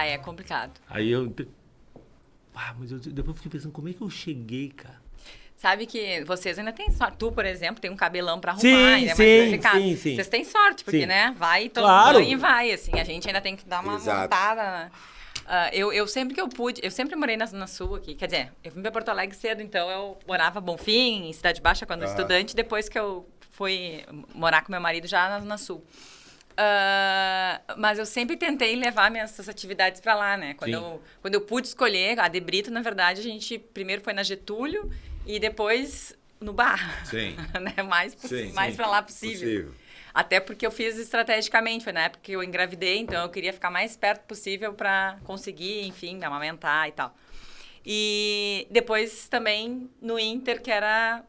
É complicado. Aí eu... mas depois eu fiquei pensando, como é que eu cheguei, cara? Sabe que vocês ainda têm sorte. Tu, por exemplo, tem um cabelão pra arrumar. Sim, ainda é mais sim, complicado. sim. Vocês têm sorte, porque, Sim. né? Vai, todo Claro. banho e vai, assim. A gente ainda tem que dar uma Exato. montada. Né? Eu sempre que eu pude... Eu sempre morei na Zona Sul aqui. Quer dizer, eu vim pra Porto Alegre cedo, então eu morava Bonfim, em Cidade Baixa, quando estudante. Depois que eu fui morar com meu marido já na Zona Sul. Mas eu sempre tentei levar minhas atividades pra lá, né? Quando eu pude escolher, a De Brito, na verdade, a gente primeiro foi na Getúlio e depois no bar. Sim. Né? Mais pra lá possível. Até porque eu fiz estrategicamente, foi na época que eu engravidei, então eu queria ficar mais perto possível pra conseguir, enfim, amamentar e tal. E depois também no Inter, que era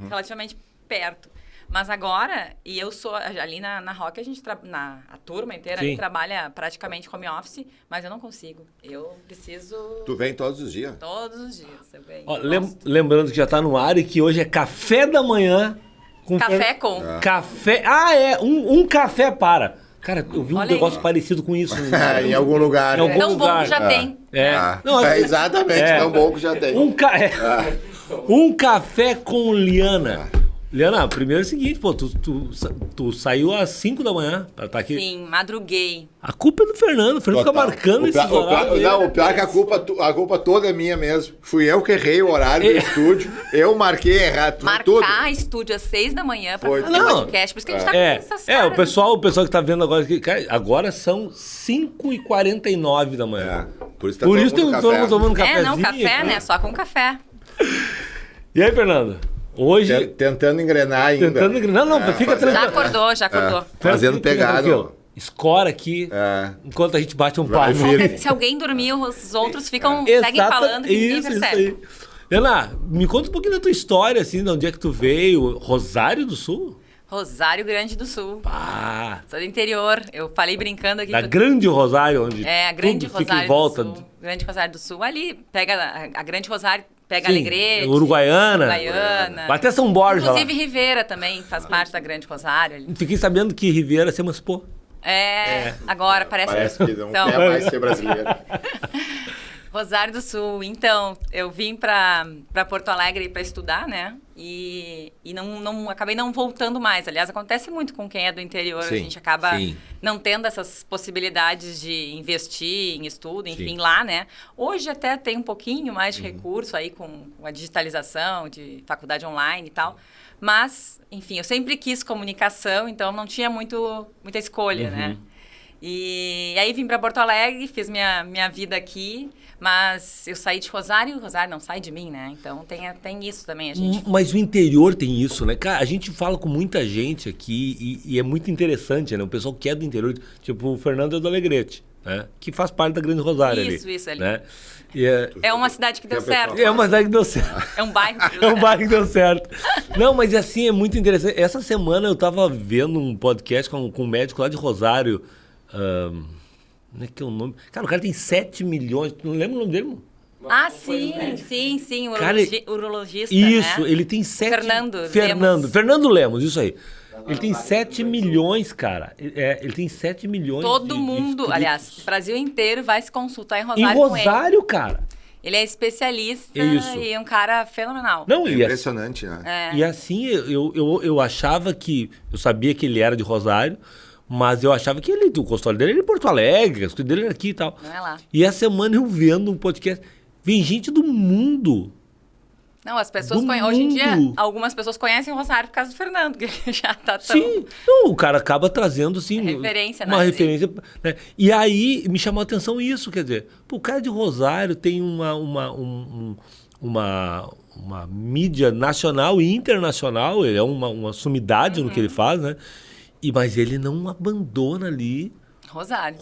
relativamente perto. Mas agora, e eu sou ali na Rock, a turma inteira ali trabalha praticamente home office, mas eu não consigo. Eu preciso... Tu vem todos os dias? Todos os dias eu venho. Ó, lembrando que já tá no ar e que hoje é café da manhã. Com Café com. Café... um café para. Cara, eu vi um negócio parecido com isso. Em algum lugar. Em algum Tão lugar. bom que já tem. Exatamente, tão bom que já tem. Um café com Liana. Liana, primeiro é o seguinte, pô, tu saiu às 5 da manhã pra estar aqui. Sim, madruguei. A culpa é do Fernando, o Fernando fica marcando esses horários. Não, o pior é que a culpa toda é minha mesmo. Fui eu que errei o horário do estúdio, eu marquei errado tudo. Marcar estúdio às 6 da manhã pra fazer Não. podcast, por isso que a gente tá com essas caras. o pessoal que tá vendo agora, cara, agora são 5h49 da manhã. Por isso todo mundo tomando cafezinho. Não, café, né? Só com café. E aí, Fernando? Hoje... Tentando engrenar ainda. Não, fica tranquilo. Já acordou. Fazendo pegada. Escora aqui, enquanto a gente bate um papo. Se alguém dormir, os outros seguem falando e ninguém percebe. Isso aí. Ana, me conta um pouquinho da tua história, assim, de onde é que tu veio. Rosário do Sul? Rosário Grande do Sul. Sou do interior. Eu falei brincando aqui. Grande Rosário, onde a Grande tudo Rosário fica em volta. do Sul. Grande Rosário do Sul. Ali, pega a Grande Rosário, pega Alegrete. Uruguaiana. Até São Borja. Inclusive Ribeira também faz parte da Grande Rosário. Ali. Fiquei sabendo que Ribeira se emancipou. Agora parece que não quer mais ser brasileiro. Rosário do Sul. Então, eu vim para Porto Alegre para estudar, né? E não acabei não voltando mais. Aliás, acontece muito com quem é do interior. A gente acaba não tendo essas possibilidades de investir em estudo, enfim, lá, né? Hoje até tem um pouquinho mais de recurso aí com a digitalização, de faculdade online e tal. Mas, enfim, eu sempre quis comunicação, então não tinha muita escolha, né? E aí vim para Porto Alegre, fiz minha vida aqui, mas eu saí de Rosário não sai de mim, né? Então tem isso também, a gente... Mas o interior tem isso, né? Cara, a gente fala com muita gente aqui e é muito interessante, né? O pessoal que é do interior, tipo o Fernando é do Alegrete, né? Que faz parte da Grande Rosário ali. Isso ali. Né? É uma cidade que deu certo. É uma cidade que deu certo. É um bairro que deu certo. É um bairro que deu certo. Não, mas assim, é muito interessante. Essa semana eu tava vendo um podcast com um médico lá de Rosário. Não é que é o nome? Cara, o cara tem 7 milhões. Tu não lembra o nome dele, mano? Sim. Urologista, isso, né? ele tem 7... Lemos. Fernando Lemos, isso aí. Ele tem 7 milhões, cara. Ele tem 7 milhões Todo mundo, aliás, o Brasil inteiro vai se consultar em Rosário com ele. Em Rosário, cara. Ele é especialista e é um cara fenomenal. Não, impressionante, né? E assim, eu achava que... Eu sabia que ele era de Rosário, mas eu achava que o consultório dele era em Porto Alegre, as coisas dele era aqui e tal. Não é lá. E essa semana eu vendo um podcast... Vem gente do mundo. Não, as pessoas conhecem. Hoje em dia, algumas pessoas conhecem o Rosário por causa do Fernando, que já tá tão... Sim, não, o cara acaba trazendo, assim... referência, uma referência, né? E aí, me chamou a atenção isso, quer dizer... Pô, o cara de Rosário tem uma mídia nacional e internacional, ele é uma sumidade no que ele faz, né? Mas ele não abandona ali... Rosário,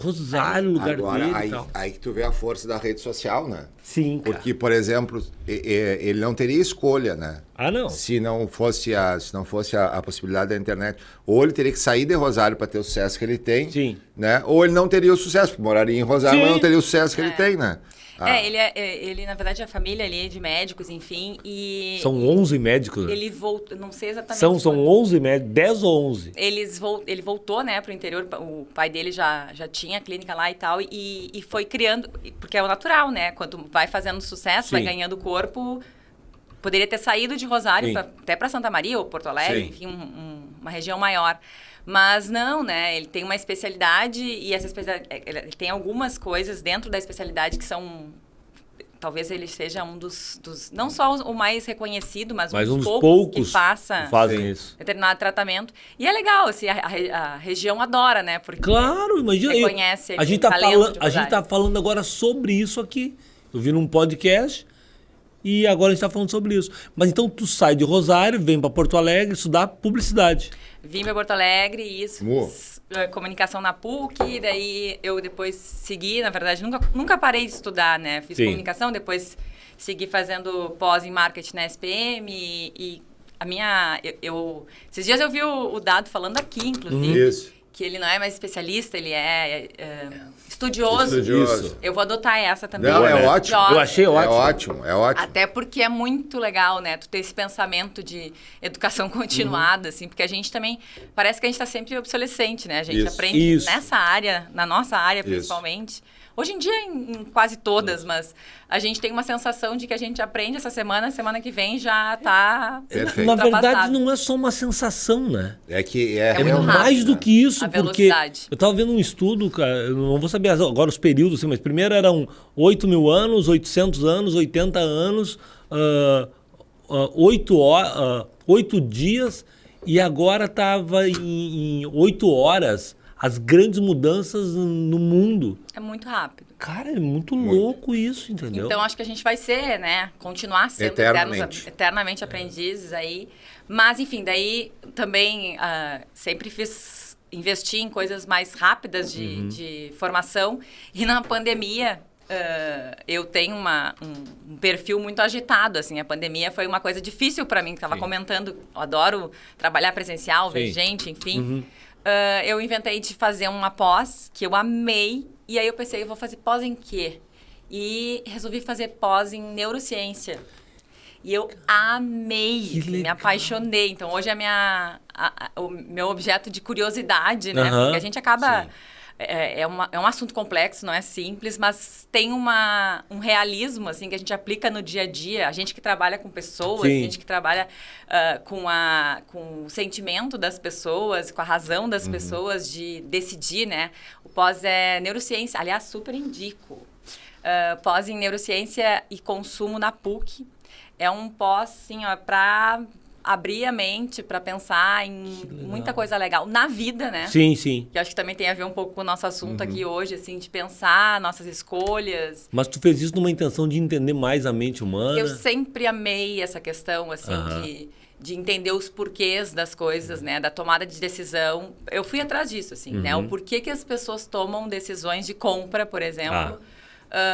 o lugar agora, dele aí, e tal. aí que tu vê a força da rede social, né? Sim, cara. Porque, por exemplo, ele não teria escolha, né? Não. Se não fosse a possibilidade da internet. Ou ele teria que sair de Rosário para ter o sucesso que ele tem, né? Ou ele não teria o sucesso, porque moraria em Rosário, mas não teria o sucesso que ele tem, né? Ele, na verdade, a família ali é de médicos, enfim, e... São 11 médicos, né? Ele voltou, não sei exatamente... São 11 médicos, 10 ou 11? Ele voltou, né, pro interior, o pai dele já tinha clínica lá e tal, e foi criando, porque é o natural, né, quando vai fazendo sucesso, vai ganhando corpo, poderia ter saído de Rosário até para Santa Maria ou Porto Alegre, enfim, uma região maior. Mas não, né? Ele tem uma especialidade e essa especialidade, ele tem algumas coisas dentro da especialidade que são... Talvez ele seja um dos não só o mais reconhecido, mas um dos poucos que fazem isso. Determinado tratamento. E é legal, assim, a região adora, né? Porque claro, imagina. Reconhece a gente tá falando agora sobre isso aqui. Eu vi num podcast e agora a gente tá falando sobre isso. Mas então tu sai de Rosário, vem para Porto Alegre estudar publicidade. Vim para Porto Alegre, isso, fiz comunicação na PUC, daí eu depois segui, na verdade, nunca parei de estudar, né? Fiz comunicação, depois segui fazendo pós em marketing na SPM e a minha... esses dias eu vi o Dado falando aqui, inclusive. Isso. Que ele não é mais especialista, ele é estudioso. Isso. Eu vou adotar essa também. Não, é ótimo. Eu achei ótimo. É ótimo. Até porque é muito legal, né? Tu ter esse pensamento de educação continuada, assim, porque a gente também... Parece que a gente está sempre obsolescente, né? A gente aprende nessa área, na nossa área principalmente. Hoje em dia, em quase todas, mas a gente tem uma sensação de que a gente aprende essa semana que vem já está na verdade, não é só uma sensação, né? É que é mais do que isso, porque velocidade. Eu estava vendo um estudo, cara, eu não vou saber agora os períodos, assim, mas primeiro eram 8.000 anos, 800 anos, 80 anos, 8 dias, e agora estava em 8 horas. As grandes mudanças no mundo. É muito rápido. Cara, é muito louco isso, entendeu? Então, acho que a gente vai ser, né? Continuar sendo eternamente aprendizes aí. Mas, enfim, daí também sempre investi em coisas mais rápidas de formação. E na pandemia, eu tenho um perfil muito agitado, assim. A pandemia foi uma coisa difícil para mim, que estava comentando. Eu adoro trabalhar presencial, ver gente, enfim. Eu inventei de fazer uma pós, que eu amei, e aí eu pensei, eu vou fazer pós em quê? E resolvi fazer pós em neurociência. E eu amei, me apaixonei. Então, hoje o meu objeto de curiosidade, né? Porque a gente acaba... É um assunto complexo, não é simples, mas tem um realismo, assim, que a gente aplica no dia a dia. A gente que trabalha com pessoas, a gente que trabalha com o sentimento das pessoas, com a razão das pessoas de decidir, né? O pós é neurociência. Aliás, super indico. Pós em neurociência e consumo na PUC. É um pós, assim, para... abrir a mente para pensar em muita coisa legal na vida, né? Sim, sim. Que eu acho que também tem a ver um pouco com o nosso assunto aqui hoje, assim, de pensar nossas escolhas. Mas tu fez isso numa intenção de entender mais a mente humana? Eu sempre amei essa questão, assim, de entender os porquês das coisas, né? Da tomada de decisão. Eu fui atrás disso, assim, né? O porquê que as pessoas tomam decisões de compra, por exemplo.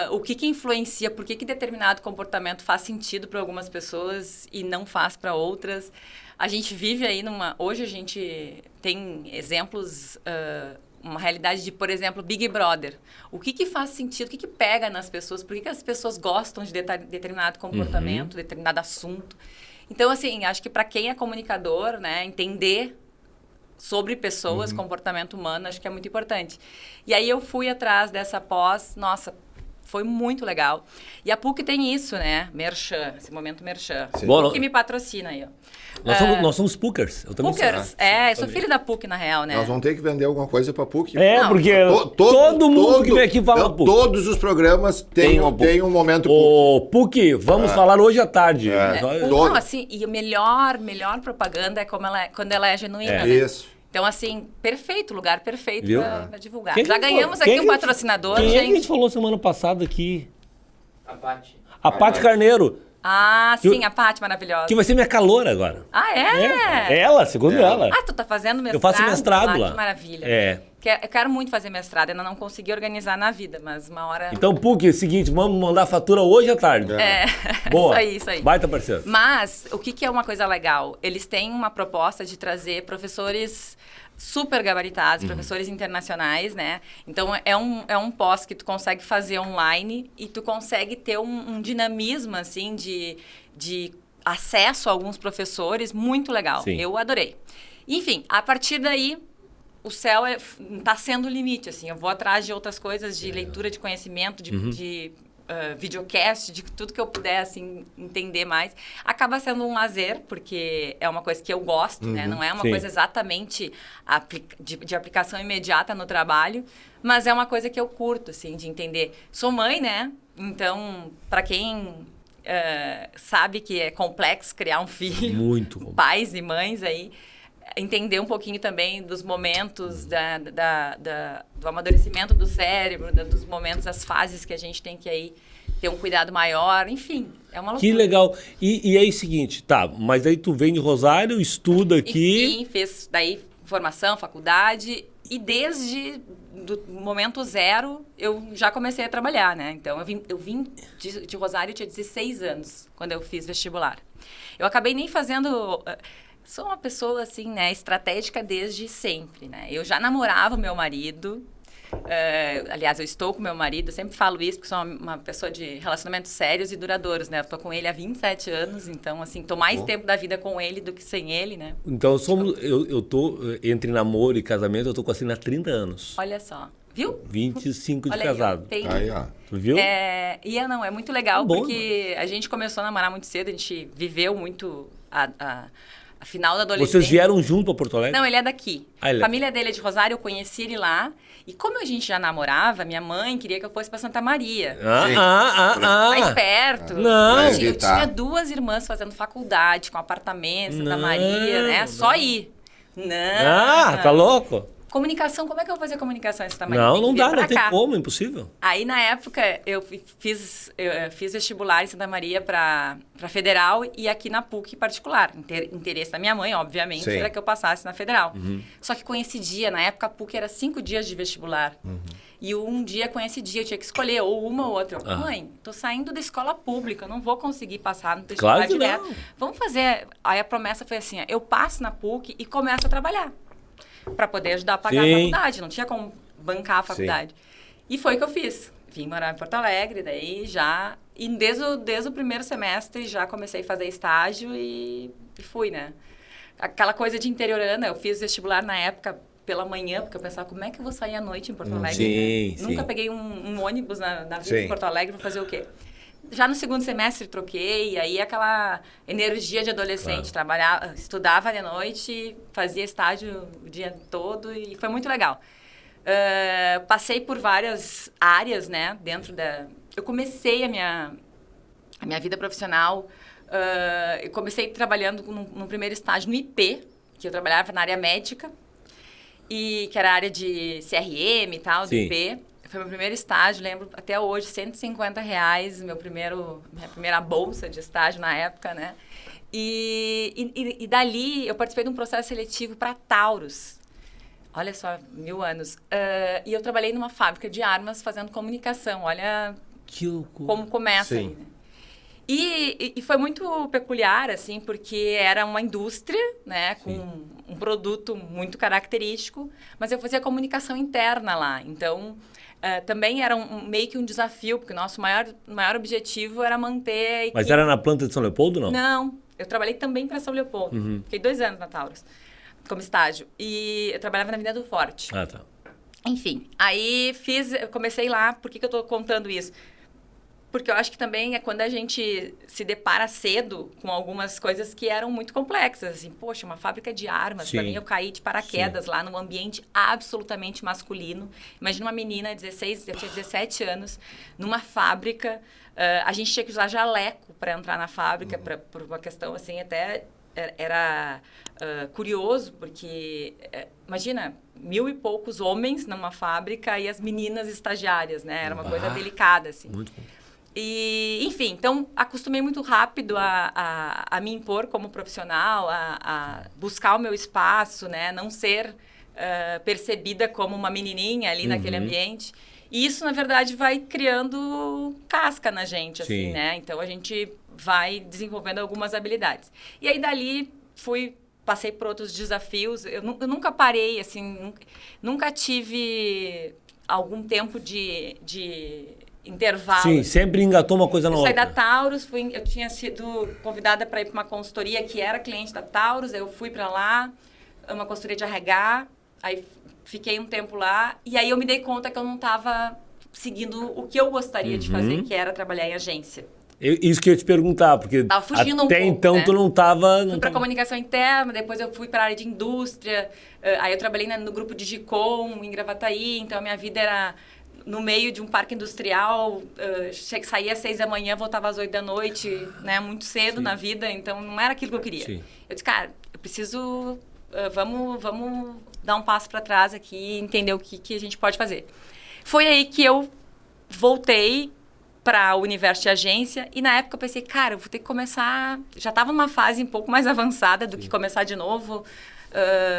O que influencia, por que determinado comportamento faz sentido para algumas pessoas e não faz para outras. A gente vive aí hoje a gente tem exemplos, uma realidade de, por exemplo, Big Brother. O que faz sentido, o que pega nas pessoas, por que as pessoas gostam de determinado comportamento, determinado assunto. Então, assim, acho que para quem é comunicador, né, entender sobre pessoas, comportamento humano, acho que é muito importante. E aí eu fui atrás dessa pós, nossa, foi muito legal. E a PUC tem isso, né? Merchan, esse momento merchan. Bom, que me patrocina aí, ó. Nós somos PUCers. Eu também PUCers, eu sou filho da PUC, na real, né? Nós vamos ter que vender alguma coisa pra PUC. Porque todo mundo que vem aqui fala PUC. Todos os programas tem um momento PUC. PUC, vamos falar hoje à tarde. Não, assim, e a melhor propaganda é quando ela é genuína, né? Isso. Então, assim, perfeito, lugar perfeito para divulgar. Já ganhamos aqui um patrocinador, gente. Quem é que a gente falou semana passada aqui? A Paty. A Paty Carneiro. Ah, sim, a Paty, maravilhosa. Que vai ser minha caloura agora. Ah, é? Ela, segundo ela. Ah, tu tá fazendo mestrado? Eu faço mestrado lá. Que maravilha. eu quero muito fazer mestrado, ainda não consegui organizar na vida, mas uma hora... Então, PUC, é o seguinte, vamos mandar a fatura hoje à tarde. Boa. Isso aí. Baita parceiro. Mas, o que é uma coisa legal? Eles têm uma proposta de trazer professores super gabaritados, professores internacionais, né? Então, é um pós que tu consegue fazer online e tu consegue ter um dinamismo, assim, de acesso a alguns professores muito legal. Sim. Eu adorei. Enfim, a partir daí... O céu está sendo o limite, assim. Eu vou atrás de outras coisas, de leitura de conhecimento, de videocast, de tudo que eu puder, assim, entender mais. Acaba sendo um lazer, porque é uma coisa que eu gosto, né? Não é uma coisa exatamente de aplicação imediata no trabalho, mas é uma coisa que eu curto, assim, de entender. Sou mãe, né? Então, para quem sabe que é complexo criar um filho... Muito complexo. Pais e mães aí... Entender um pouquinho também dos momentos do amadurecimento do cérebro, dos momentos, das fases que a gente tem que aí ter um cuidado maior, enfim, é uma loucura. Que legal. E aí, seguinte, tá, mas aí tu vem de Rosário, estuda aqui... Sim, fez daí formação, faculdade, e desde do momento zero eu já comecei a trabalhar, né? Então, eu vim de Rosário, eu tinha 16 anos, quando eu fiz vestibular. Eu acabei nem fazendo... Sou uma pessoa, assim, né, estratégica desde sempre, né? Eu já namorava o meu marido. Aliás, eu estou com meu marido. Eu sempre falo isso porque sou uma pessoa de relacionamentos sérios e duradouros, né? Eu tô com ele há 27 anos. Então, assim, tô mais tempo da vida com ele do que sem ele, né? Então, eu tô entre namoro e casamento, eu tô assim há 30 anos. Olha só. Viu? 25 de Olha casado. Aí, ó. Tu viu? É muito legal, Bom, porque a gente começou a namorar muito cedo. A gente viveu muito a final da adolescência. Vocês vieram junto para Porto Alegre? Não, ele é daqui. Ah, A família dele é de Rosário, eu conheci ele lá. E como a gente já namorava, minha mãe queria que eu fosse para Santa Maria. Mais perto. Não. Eu tinha 2 irmãs fazendo faculdade, com apartamento, Santa Maria, né? Só ir. Não. Tá louco? Comunicação, como é que eu vou fazer comunicação em Santa Maria? Não dá, não tem como, é impossível. Aí, na época, eu fiz vestibular em Santa Maria para Federal e aqui na PUC particular. Interesse da minha mãe, obviamente, era que eu passasse na Federal. Só que coincidia, na época a PUC era 5 dias de vestibular. E um dia coincidia, eu tinha que escolher ou uma ou outra. Mãe, tô saindo da escola pública, não vou conseguir passar no vestibular direto. Não. Vamos fazer... Aí a promessa foi assim, eu passo na PUC e começo a trabalhar. Para poder ajudar a pagar a faculdade. Não tinha como bancar a faculdade. E foi o que eu fiz. Vim morar em Porto Alegre, daí já... E desde o primeiro semestre já comecei a fazer estágio e fui, né? Aquela coisa de interiorana. Eu fiz vestibular na época pela manhã, porque eu pensava, como é que eu vou sair à noite em Porto Alegre? Nunca peguei um ônibus na vida em Porto Alegre para fazer o quê? Já no segundo semestre troquei, e aí aquela energia de adolescente, trabalhava, estudava de noite, fazia estágio o dia todo e foi muito legal. Passei por várias áreas, né, eu comecei a minha vida profissional, eu comecei trabalhando no primeiro estágio no IP, que eu trabalhava na área médica, e que era a área de CRM e tal, do IP. Foi meu primeiro estágio, lembro até hoje, R$150, minha primeira bolsa de estágio na época, né? E dali eu participei de um processo seletivo para Taurus. Olha só, 1000 anos. E eu trabalhei numa fábrica de armas fazendo comunicação. Olha como começa aí, né? E foi muito peculiar, assim, porque era uma indústria, né, com um produto muito característico, mas eu fazia comunicação interna lá. Então... também era meio que um desafio, porque o nosso maior objetivo era manter a equipe. Mas era na planta de São Leopoldo, não? Não, eu trabalhei também para São Leopoldo. Fiquei 2 anos na Taurus, como estágio. E eu trabalhava na Avenida do Forte. Tá. Enfim, aí eu comecei lá. Por que eu estou contando isso? Porque eu acho que também é quando a gente se depara cedo com algumas coisas que eram muito complexas. Assim, poxa, uma fábrica de armas. Para mim, eu caí de paraquedas lá num ambiente absolutamente masculino. Imagina uma menina, eu tinha 17 anos, numa fábrica. A gente tinha que usar jaleco para entrar na fábrica, por uma questão assim, até era curioso, porque, imagina, 1000 e poucos homens numa fábrica e as meninas estagiárias, né? Era uma coisa delicada, assim. Muito bom. E, enfim, então, acostumei muito rápido a me impor como profissional, a buscar o meu espaço, né? Não ser percebida como uma menininha ali naquele ambiente. E isso, na verdade, vai criando casca na gente, assim, né? Então, a gente vai desenvolvendo algumas habilidades. E aí, dali, passei por outros desafios. Eu nunca parei, assim, nunca tive algum tempo de intervalo. Sim, sempre engatou uma coisa na outra. Eu saí da Taurus, eu tinha sido convidada para ir para uma consultoria que era cliente da Taurus, eu fui para lá, uma consultoria de RH, aí fiquei um tempo lá, e aí eu me dei conta que eu não estava seguindo o que eu gostaria de fazer, que era trabalhar em agência. Isso que eu ia te perguntar, porque tava fugindo até pouco, então né? tu não estava... Fui para comunicação interna, depois eu fui para a área de indústria, aí eu trabalhei no grupo de Gicom, em Gravataí, então a minha vida era no meio de um parque industrial, saía às 6 da manhã, voltava às 8 da noite, né? Muito cedo na vida, então não era aquilo que eu queria. Sim. Eu disse, cara, eu preciso... Vamos dar um passo para trás aqui e entender o que a gente pode fazer. Foi aí que eu voltei para o universo de agência e na época eu pensei, cara, eu vou ter que começar... Já estava numa fase um pouco mais avançada do que começar de novo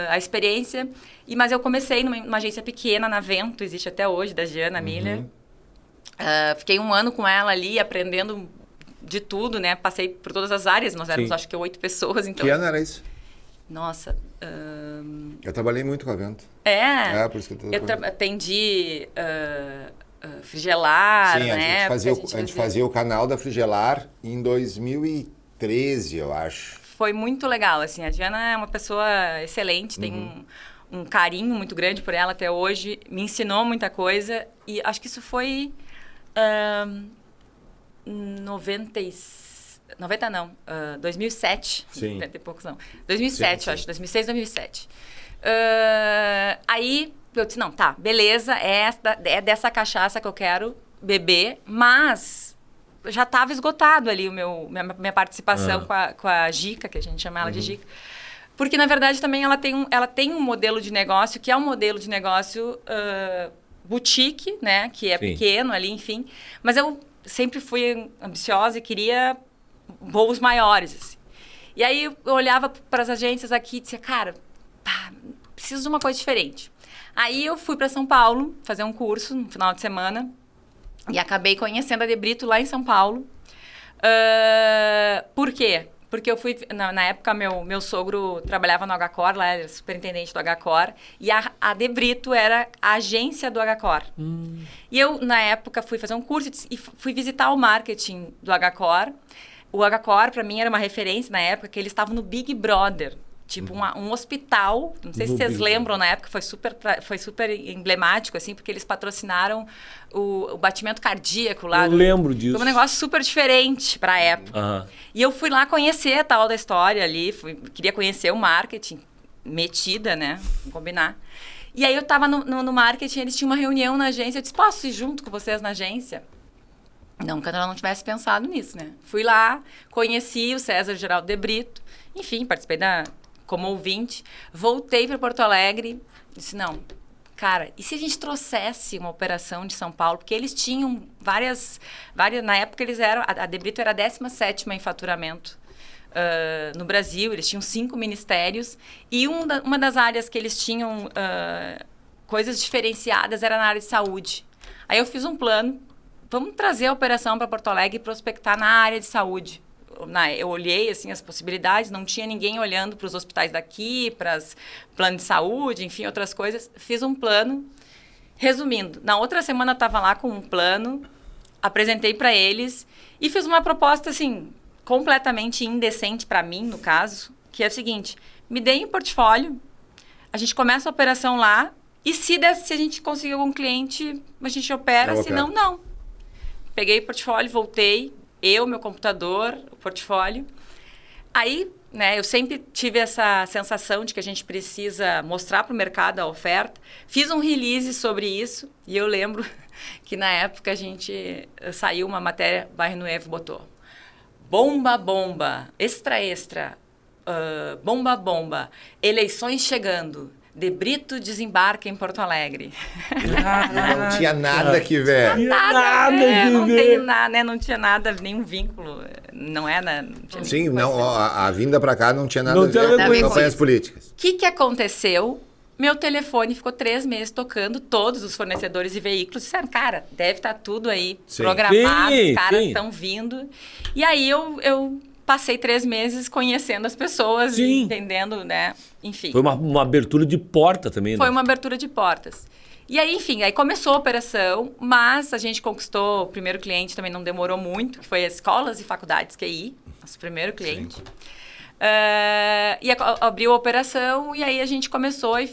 a experiência. Mas eu comecei numa agência pequena, na Vento, existe até hoje, da Giana Miller. Fiquei 1 ano com ela ali, aprendendo de tudo, né? Passei por todas as áreas, nós éramos acho que 8 pessoas. Então... Que ano era isso? Nossa... Eu trabalhei muito com a Vento. Por isso que eu atendi Frigelar, sim, né? A gente fazia o canal da Frigelar em 2013, eu acho. Foi muito legal, assim. A Diana é uma pessoa excelente, tem um carinho muito grande por ela até hoje. Me ensinou muita coisa e acho que isso foi 2007. Sim. 90 e poucos não. 2007, sim. Acho. 2006, 2007. Aí eu disse, não, tá, beleza, é dessa cachaça que eu quero beber, mas já estava esgotado ali minha participação com a Gica, que a gente chama ela de Gica. Porque, na verdade, também ela tem um modelo de negócio, que é um modelo de negócio boutique, né? Que é pequeno ali, enfim. Mas eu sempre fui ambiciosa e queria voos maiores, assim. E aí eu olhava para as agências aqui e dizia, cara, preciso de uma coisa diferente. Aí eu fui para São Paulo fazer um curso no final de semana e acabei conhecendo a Debrito lá em São Paulo. Por quê? Porque eu fui... Na época, meu sogro trabalhava no HCor, lá era superintendente do HCor, e a Debrito era a agência do HCor. E eu, na época, fui fazer um curso e fui visitar o marketing do HCor. O HCor, para mim, era uma referência na época, que eles estavam no Big Brother. Tipo, um hospital, não sei se vocês lembram, na época foi super emblemático, assim, porque eles patrocinaram o batimento cardíaco lá. Eu lembro disso. Foi um negócio super diferente para a época. E eu fui lá conhecer a tal da história ali, queria conhecer o marketing, metida, né, vamos combinar. E aí eu tava no marketing, eles tinham uma reunião na agência, eu disse, posso ir junto com vocês na agência? Não, que eu não tivesse pensado nisso, né. Fui lá, conheci o César Geraldo Debrito, enfim, participei como ouvinte, voltei para Porto Alegre, disse, não, cara, e se a gente trouxesse uma operação de São Paulo? Porque eles tinham várias na época a Debrito era a 17ª em faturamento no Brasil, eles tinham 5 ministérios, e uma das áreas que eles tinham coisas diferenciadas era na área de saúde. Aí eu fiz um plano, vamos trazer a operação para Porto Alegre e prospectar na área de saúde. Eu olhei assim, as possibilidades, não tinha ninguém olhando para os hospitais daqui, para os planos de saúde, enfim, outras coisas. Fiz um plano. Resumindo, na outra semana eu estava lá com um plano, apresentei para eles e fiz uma proposta assim, completamente indecente para mim, no caso, que é o seguinte, me deem um portfólio, a gente começa a operação lá e se a gente conseguir algum cliente, a gente opera, senão não. Peguei o portfólio, voltei, meu computador, o portfólio. Aí, né, eu sempre tive essa sensação de que a gente precisa mostrar para o mercado a oferta. Fiz um release sobre isso e eu lembro que na época saiu uma matéria, Bairro Novo botou bomba, bomba, extra, bomba, bomba, eleições chegando. Debrito desembarca em Porto Alegre. Não tinha nada que ver. Não tinha nada, nenhum vínculo. Não era... Sim, não, a vinda para cá não tinha nada a ver com campanhas políticas. O que aconteceu? meu telefone ficou 3 meses tocando, todos os fornecedores de veículos disseram, cara, deve estar tudo aí programado, os caras estão vindo. E aí eu passei 3 meses conhecendo as pessoas, entendendo, né? Enfim. Foi uma abertura de porta também, né? Foi uma abertura de portas. E aí, enfim, aí começou a operação, mas a gente conquistou o primeiro cliente, também não demorou muito, que foi as escolas e faculdades QI, nosso primeiro cliente. E abriu a operação e aí a gente começou e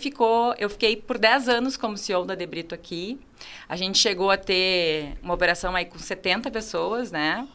eu fiquei por 10 anos como CEO da Debrito aqui. A gente chegou a ter uma operação aí com 70 pessoas, né?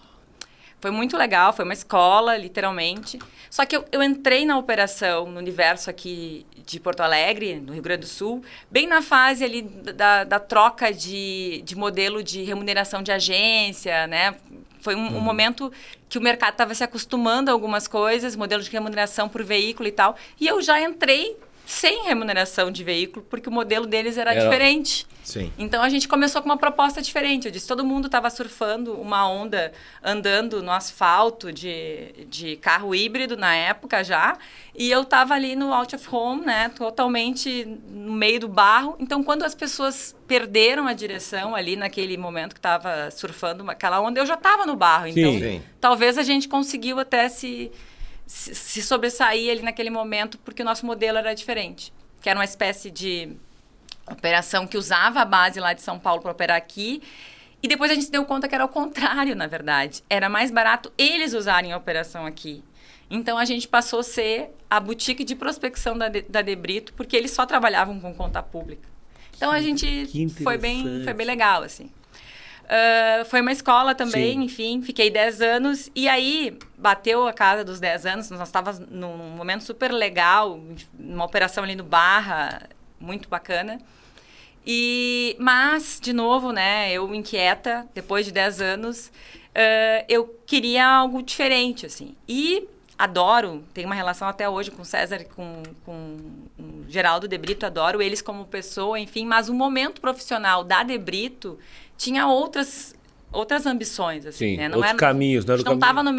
Foi muito legal, foi uma escola, literalmente. Só que eu entrei na operação, no universo aqui de Porto Alegre, no Rio Grande do Sul, bem na fase ali da troca de modelo de remuneração de agência, né? Foi um momento que o mercado estava se acostumando a algumas coisas, modelo de remuneração por veículo e tal. E eu já entrei sem remuneração de veículo, porque o modelo deles era diferente. Sim. Então, a gente começou com uma proposta diferente. Eu disse, todo mundo estava surfando uma onda, andando no asfalto de carro híbrido na época já, e eu estava ali no out of home, né, totalmente no meio do barro. Então, quando as pessoas perderam a direção ali naquele momento que estava surfando aquela onda, eu já estava no barro. Então, talvez a gente conseguiu até se sobressair ali naquele momento, porque o nosso modelo era diferente. Que era uma espécie de operação que usava a base lá de São Paulo para operar aqui. E depois a gente se deu conta que era o contrário, na verdade. Era mais barato eles usarem a operação aqui. Então, a gente passou a ser a boutique de prospecção da Debrito, porque eles só trabalhavam com conta pública. Então, a gente foi bem legal, assim. Foi uma escola também, enfim, fiquei 10 anos. E aí, bateu a casa dos 10 anos, nós estávamos num momento super legal, uma operação ali no Barra, muito bacana. Mas, de novo, né, eu inquieta, depois de 10 anos, eu queria algo diferente, assim. E adoro, tenho uma relação até hoje com o César e com o Geraldo Debrito, adoro eles como pessoa, enfim. Mas o momento profissional da Debrito tinha outras ambições, assim, né? Outros caminhos. Não estava na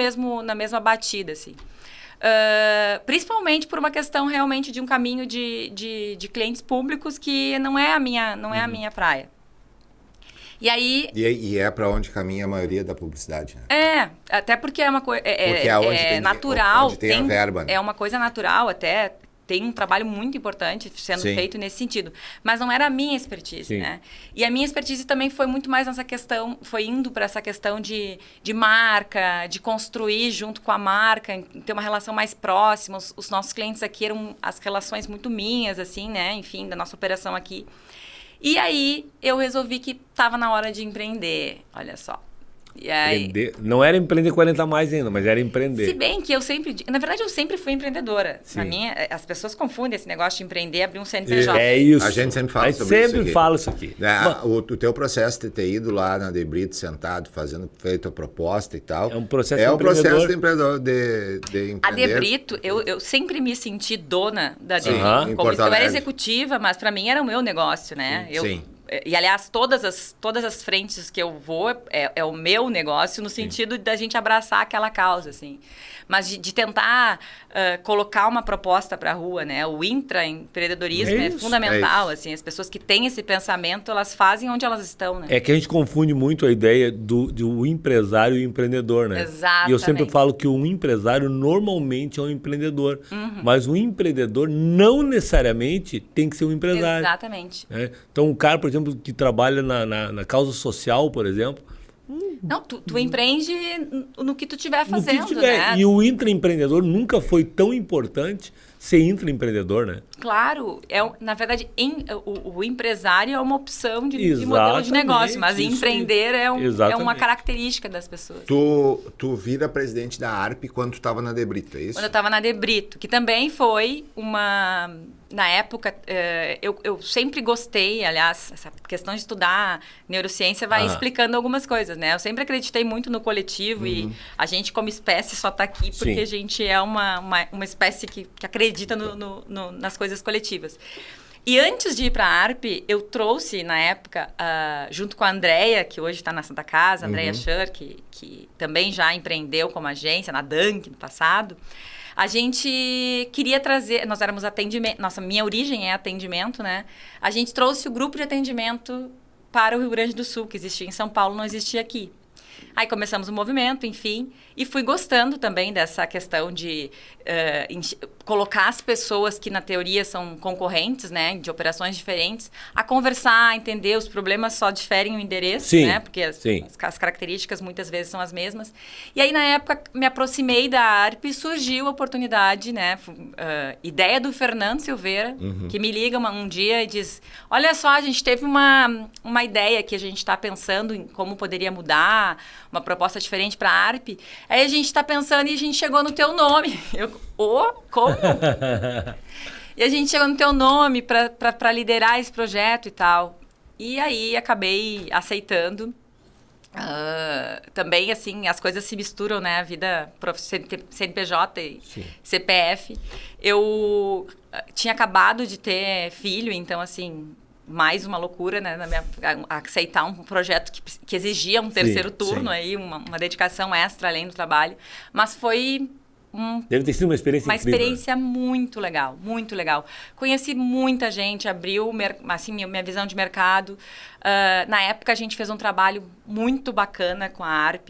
mesma batida, assim. Principalmente por uma questão realmente de um caminho de clientes públicos que não é a minha praia. E aí... E é para onde caminha a maioria da publicidade, né? Até porque é uma coisa... É natural. Onde tem a verba, né? É uma coisa natural, até... Tem um trabalho muito importante sendo feito nesse sentido. Mas não era a minha expertise, né? E a minha expertise também foi muito mais nessa questão, foi indo para essa questão de marca, de construir junto com a marca, ter uma relação mais próxima. Os nossos clientes aqui eram as relações muito minhas, assim, né? Enfim, da nossa operação aqui. E aí, eu resolvi que estava na hora de empreender, olha só. E aí, não era empreender 40 a mais ainda, mas era empreender. Se bem que eu sempre... Na verdade, eu sempre fui empreendedora. As pessoas confundem esse negócio de empreender, abrir um CNPJ. É isso. A gente sempre fala sobre isso aqui. sempre fala isso aqui. O teu processo de ter ido lá na Debrito, sentado, feito a proposta e tal... É um processo de empreendedor. De empreender. A Debrito, eu sempre me senti dona da Debrito. Como eu era executiva, mas para mim era o meu negócio, né? Sim. E, aliás, todas as frentes que eu vou é o meu negócio, no sentido da gente abraçar aquela causa, assim. Mas de tentar colocar uma proposta para a rua, né? O intraempreendedorismo é fundamental, assim. As pessoas que têm esse pensamento, elas fazem onde elas estão, né? É que a gente confunde muito a ideia do empresário e o empreendedor, né? Exatamente. E eu sempre falo que um empresário normalmente é um empreendedor. Mas um empreendedor não necessariamente tem que ser um empresário. Exatamente. Né? Então, um cara, por exemplo, que trabalha na causa social, por exemplo... Não, tu empreende no que tu estiver fazendo, né? E o intraempreendedor nunca foi tão importante ser intraempreendedor, né? Claro. Na verdade, o empresário é uma opção de modelo de negócio, mas empreender é uma característica das pessoas. Tu vira presidente da ARP quando tu estava na Debrito, é isso? Quando eu estava na Debrito, que também foi uma... Na época, eu sempre gostei, aliás, essa questão de estudar neurociência vai explicando algumas coisas, né? Eu sempre acreditei muito no coletivo e a gente, como espécie, só está aqui porque a gente é uma espécie que acredita nas coisas coletivas. E antes de ir para a ARP, eu trouxe, na época, junto com a Andrea, que hoje está na Santa Casa, Andrea Schur, que também já empreendeu como agência, na Dunk, no passado... A gente queria trazer, nós éramos atendimento, minha origem é atendimento, né? A gente trouxe o grupo de atendimento para o Rio Grande do Sul, que existia em São Paulo, não existia aqui. Aí começamos o movimento, enfim, e fui gostando também dessa questão de colocar as pessoas que, na teoria, são concorrentes, né, de operações diferentes, a conversar, a entender, os problemas só diferem o endereço, né, porque as características muitas vezes são as mesmas. E aí, na época, me aproximei da ARP e surgiu a oportunidade, né, ideia do Fernando Silveira, que me liga um dia e diz, olha só, a gente teve uma ideia que a gente está pensando em como poderia mudar, uma proposta diferente para a ARP. Aí a gente está pensando e a gente chegou no teu nome. Como? E a gente chegou no teu nome para liderar esse projeto e tal. E aí acabei aceitando. Também, assim, as coisas se misturam, né? A vida CNPJ e CPF. Eu tinha acabado de ter filho, então, assim... mais uma loucura, né, aceitar um projeto que exigia um terceiro turno, aí, uma dedicação extra além do trabalho. Mas foi deve ter sido uma experiência incrível. Experiência muito legal, muito legal. Conheci muita gente, abriu assim, minha visão de mercado. Na época, a gente fez um trabalho muito bacana com a ARP.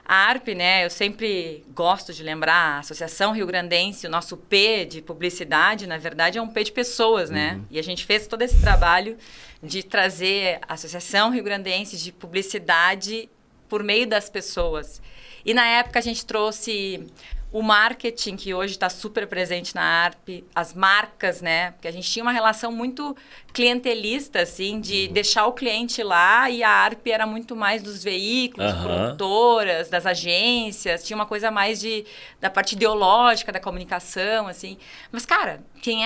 A ARP, né, eu sempre gosto de lembrar, a Associação Rio Grandense, o nosso P de publicidade, na verdade, é um P de pessoas, né? E a gente fez todo esse trabalho de trazer a Associação Rio Grandense de publicidade por meio das pessoas. E na época a gente trouxe o marketing, que hoje está super presente na ARP, as marcas, né? Porque a gente tinha uma relação muito clientelista, assim, de deixar o cliente lá, e a ARP era muito mais dos veículos, produtoras, das agências, tinha uma coisa mais da parte ideológica da comunicação, assim. Mas, cara, quem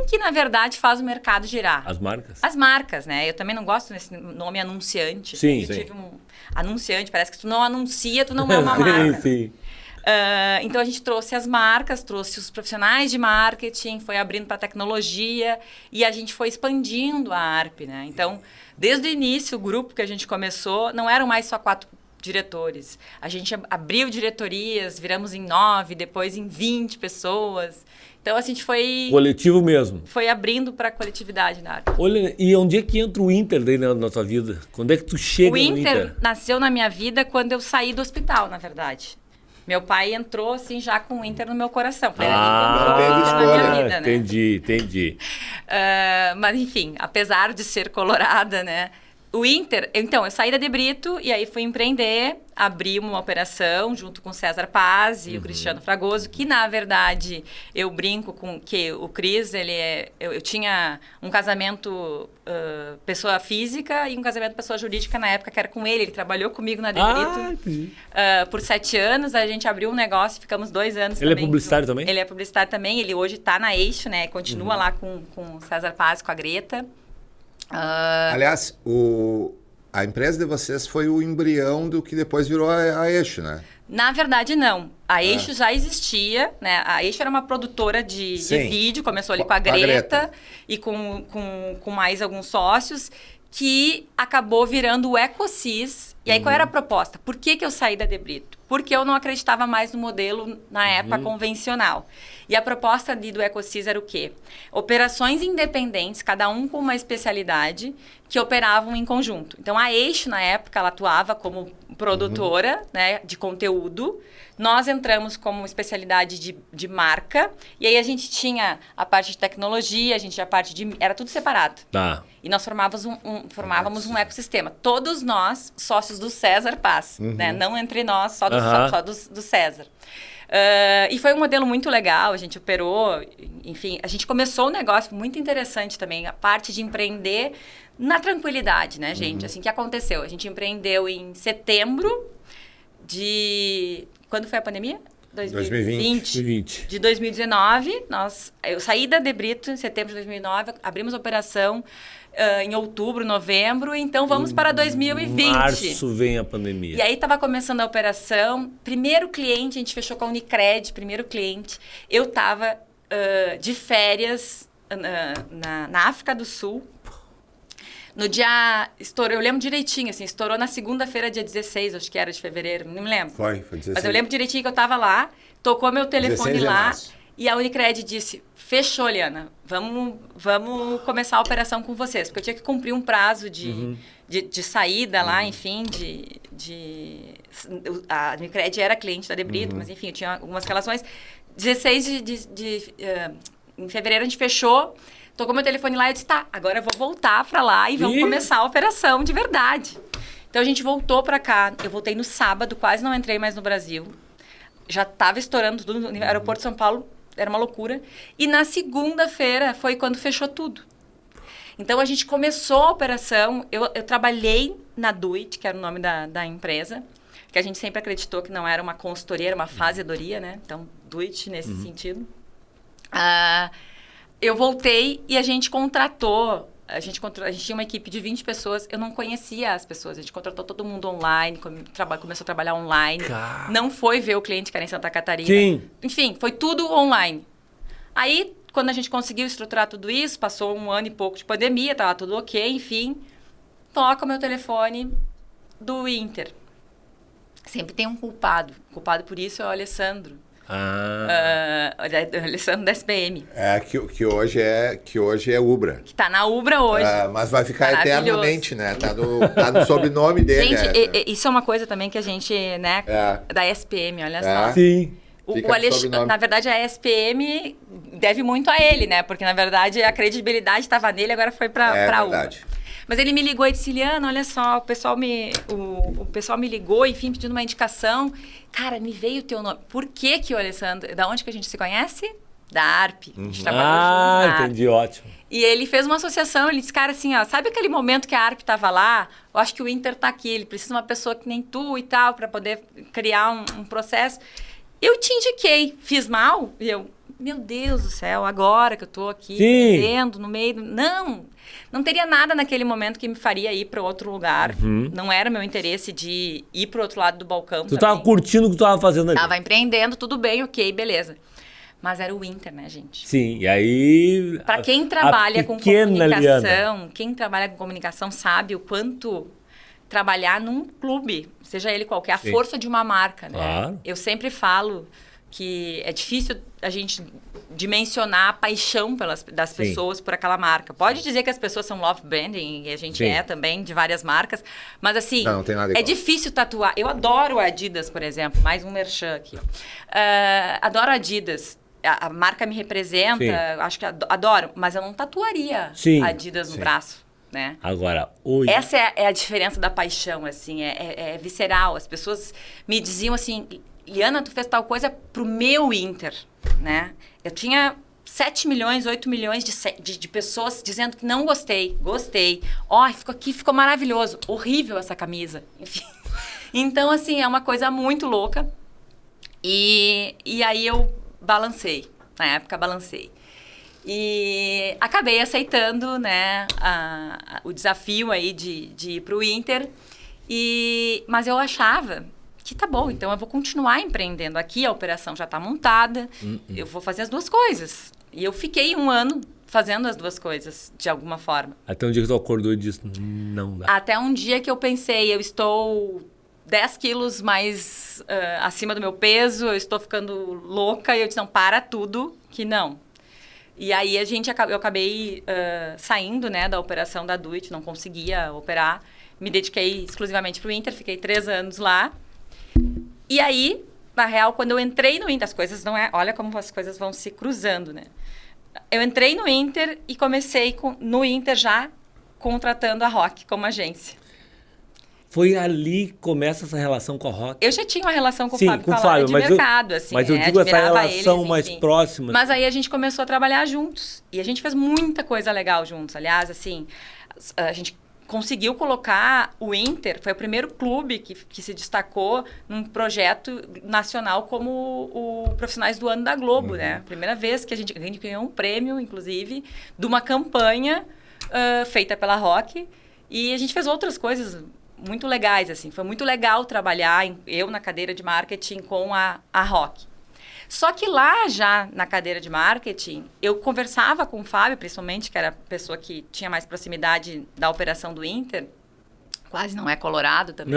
que, na verdade, faz o mercado girar? As marcas. As marcas, né? Eu também não gosto desse nome anunciante. Sim, eu tive anunciante, parece que tu não anuncia, tu não é uma marca. Sim. Então, a gente trouxe as marcas, trouxe os profissionais de marketing, foi abrindo para tecnologia e a gente foi expandindo a ARP, né? Então, desde o início, o grupo que a gente começou, não eram mais só 4 diretores. A gente abriu diretorias, viramos em 9, depois em 20 pessoas. Então, a gente foi... coletivo mesmo. Foi abrindo para a coletividade da ARP. Olha, e onde é que entra o Inter daí na tua vida? Quando é que tu chega no Inter? O Inter nasceu na minha vida quando eu saí do hospital, na verdade. Meu pai entrou, assim, já com o Inter no meu coração. Foi ali que entrou o Inter na minha vida, né? Entendi. Mas, enfim, apesar de ser colorada, né? O Inter... Então, eu saí da De Brito e aí fui empreender, abri uma operação junto com o César Paz e o Cristiano Fragoso, que, na verdade, eu brinco com que o Cris, eu tinha um casamento pessoa física e um casamento pessoa jurídica na época, que era com ele. Ele trabalhou comigo na De Brito por 7 anos. A gente abriu um negócio, ficamos 2 anos também. Ele é publicitário também? Ele é publicitário também. Ele hoje está na Eixo, né? Continua lá com o César Paz, com a Greta. Aliás, a empresa de vocês foi o embrião do que depois virou a Eixo, né? Na verdade, não. A Eixo já existia, né? A Eixo era uma produtora de vídeo, começou ali com a Greta e com mais alguns sócios, que acabou virando o Ecosys. E aí, qual era a proposta? Por que eu saí da De Brito? Porque eu não acreditava mais no modelo, na época, convencional. E a proposta do Ecosys era o quê? Operações independentes, cada um com uma especialidade, que operavam em conjunto. Então, a Eixo, na época, ela atuava como produtora, né, de conteúdo. Nós entramos como especialidade de marca. E aí, a gente tinha a parte de tecnologia, a gente tinha a parte de... Era tudo separado. Tá. E nós formávamos um ecossistema. Todos nós, sócios do César Paz, né? Não entre nós, só do César. E foi um modelo muito legal, a gente operou, enfim, a gente começou um negócio muito interessante também, a parte de empreender na tranquilidade, né, gente? Assim, o que aconteceu? A gente empreendeu em setembro de... Quando foi a pandemia? 2020. De 2019, eu saí da De Brito em setembro de 2009, abrimos a operação em outubro, novembro, então vamos para 2020. Em março vem a pandemia. E aí estava começando a operação, primeiro cliente, a gente fechou com a Unicred, primeiro cliente. Eu estava de férias na África do Sul. No dia... eu lembro direitinho, assim, estourou na segunda-feira, dia 16, acho que era de fevereiro, não me lembro. Foi 16. Mas eu lembro direitinho que eu estava lá, tocou meu telefone 16 de lá março. e a Unicred disse, fechou, Liana, vamos começar a operação com vocês. Porque eu tinha que cumprir um prazo de saída lá, enfim, a Unicred era cliente da Debrito, mas enfim, eu tinha algumas relações. 16 em fevereiro a gente fechou, tocou meu telefone lá e eu disse, tá, agora eu vou voltar pra lá e vamos começar a operação de verdade. Então a gente voltou pra cá, eu voltei no sábado, quase não entrei mais no Brasil. Já estava estourando tudo no aeroporto de São Paulo, era uma loucura. E na segunda-feira foi quando fechou tudo. Então a gente começou a operação, eu trabalhei na Duit, que era o nome da empresa, que a gente sempre acreditou que não era uma consultoria, era uma fazedoria, né? Então, Duit nesse sentido. Eu voltei e a gente contratou, a gente tinha uma equipe de 20 pessoas, eu não conhecia as pessoas, a gente contratou todo mundo online, começou a trabalhar online, não foi ver o cliente que era em Santa Catarina. Sim. Enfim, foi tudo online. Aí, quando a gente conseguiu estruturar tudo isso, passou 1 ano e pouco de pandemia, estava tudo ok, enfim, toca o meu telefone do Inter. Sempre tem um culpado. O culpado por isso é o Alessandro. Alessandro da SPM. Que hoje é Ubra. Que tá na Ubra hoje. Mas vai ficar eternamente, né? Tá no sobrenome dele. Gente, isso é uma coisa também que a gente, né? Da SPM, olha só. Sim. O Alexandre, na verdade, a SPM deve muito a ele, né? Porque, na verdade, a credibilidade estava nele, agora foi para a Ubra. Mas ele me ligou e disse, Liana, olha só, o pessoal me ligou, enfim, pedindo uma indicação. Cara, me veio o teu nome. Por que o Alessandro... Da onde que a gente se conhece? Da ARP. A gente trabalhou junto. Entendi, ótimo. E ele fez uma associação, ele disse, cara, assim, ó, sabe aquele momento que a ARP estava lá? Eu acho que o Inter tá aqui, ele precisa de uma pessoa que nem tu e tal, para poder criar um processo. Eu te indiquei, fiz mal? E eu, meu Deus do céu, agora que eu tô aqui, vendo no meio... Não teria nada naquele momento que me faria ir para outro lugar. Não era meu interesse de ir para o outro lado do balcão. Tu tava curtindo o que tu tava fazendo ali. Tava empreendendo, tudo bem, ok, beleza. Mas era o Inter, né, gente? Sim, e aí... Para quem trabalha com comunicação, sabe o quanto trabalhar num clube, seja ele qualquer, a força de uma marca, né? Claro. Eu sempre falo que é difícil a gente dimensionar a paixão das pessoas por aquela marca. Pode dizer que as pessoas são love branding, e a gente é também, de várias marcas, mas assim, não tem nada igual. É difícil tatuar. Eu adoro a Adidas, por exemplo, mais um merchan aqui. Adoro a Adidas. A marca me representa, acho que adoro, mas eu não tatuaria a Adidas no braço. Né? Agora, hoje... Essa é a diferença da paixão, assim, é visceral. As pessoas me diziam assim, Liana, tu fez tal coisa pro meu Inter, né? Eu tinha 7 milhões, 8 milhões de pessoas dizendo que não gostei. Gostei. Ficou maravilhoso. Horrível essa camisa. Enfim. Então, assim, é uma coisa muito louca. E aí eu balancei. Na época, balancei. E acabei aceitando, né, o desafio aí de ir pro Inter. Mas eu achava que tá bom, então eu vou continuar empreendendo. Aqui a operação já está montada, eu vou fazer as duas coisas. E eu fiquei 1 ano fazendo as duas coisas, de alguma forma. Até um dia que tu acordou e disse, não dá. Até um dia que eu pensei, eu estou 10 quilos mais acima do meu peso, eu estou ficando louca, e eu disse, não, para tudo, que não. E aí eu acabei saindo, né, da operação da Duit, não conseguia operar. Me dediquei exclusivamente para o Inter, fiquei 3 anos lá. E aí, na real, quando eu entrei no Inter, as coisas não é... Olha como as coisas vão se cruzando, né? Eu entrei no Inter e comecei no Inter já contratando a Rock como agência. Foi ali que começa essa relação com a Rock? Eu já tinha uma relação com o Fábio de mercado, assim. Mas eu digo essa relação mais próxima. Mas aí a gente começou a trabalhar juntos. E a gente fez muita coisa legal juntos. Aliás, assim, a gente conseguiu colocar o Inter, foi o primeiro clube que se destacou num projeto nacional como o Profissionais do Ano da Globo, né? Primeira vez que a gente ganhou um prêmio, inclusive, de uma campanha feita pela Rock. E a gente fez outras coisas muito legais, assim. Foi muito legal trabalhar, eu na cadeira de marketing, com a Rock. Só que lá, já na cadeira de marketing, eu conversava com o Fábio, principalmente, que era a pessoa que tinha mais proximidade da operação do Inter. Quase não é colorado também.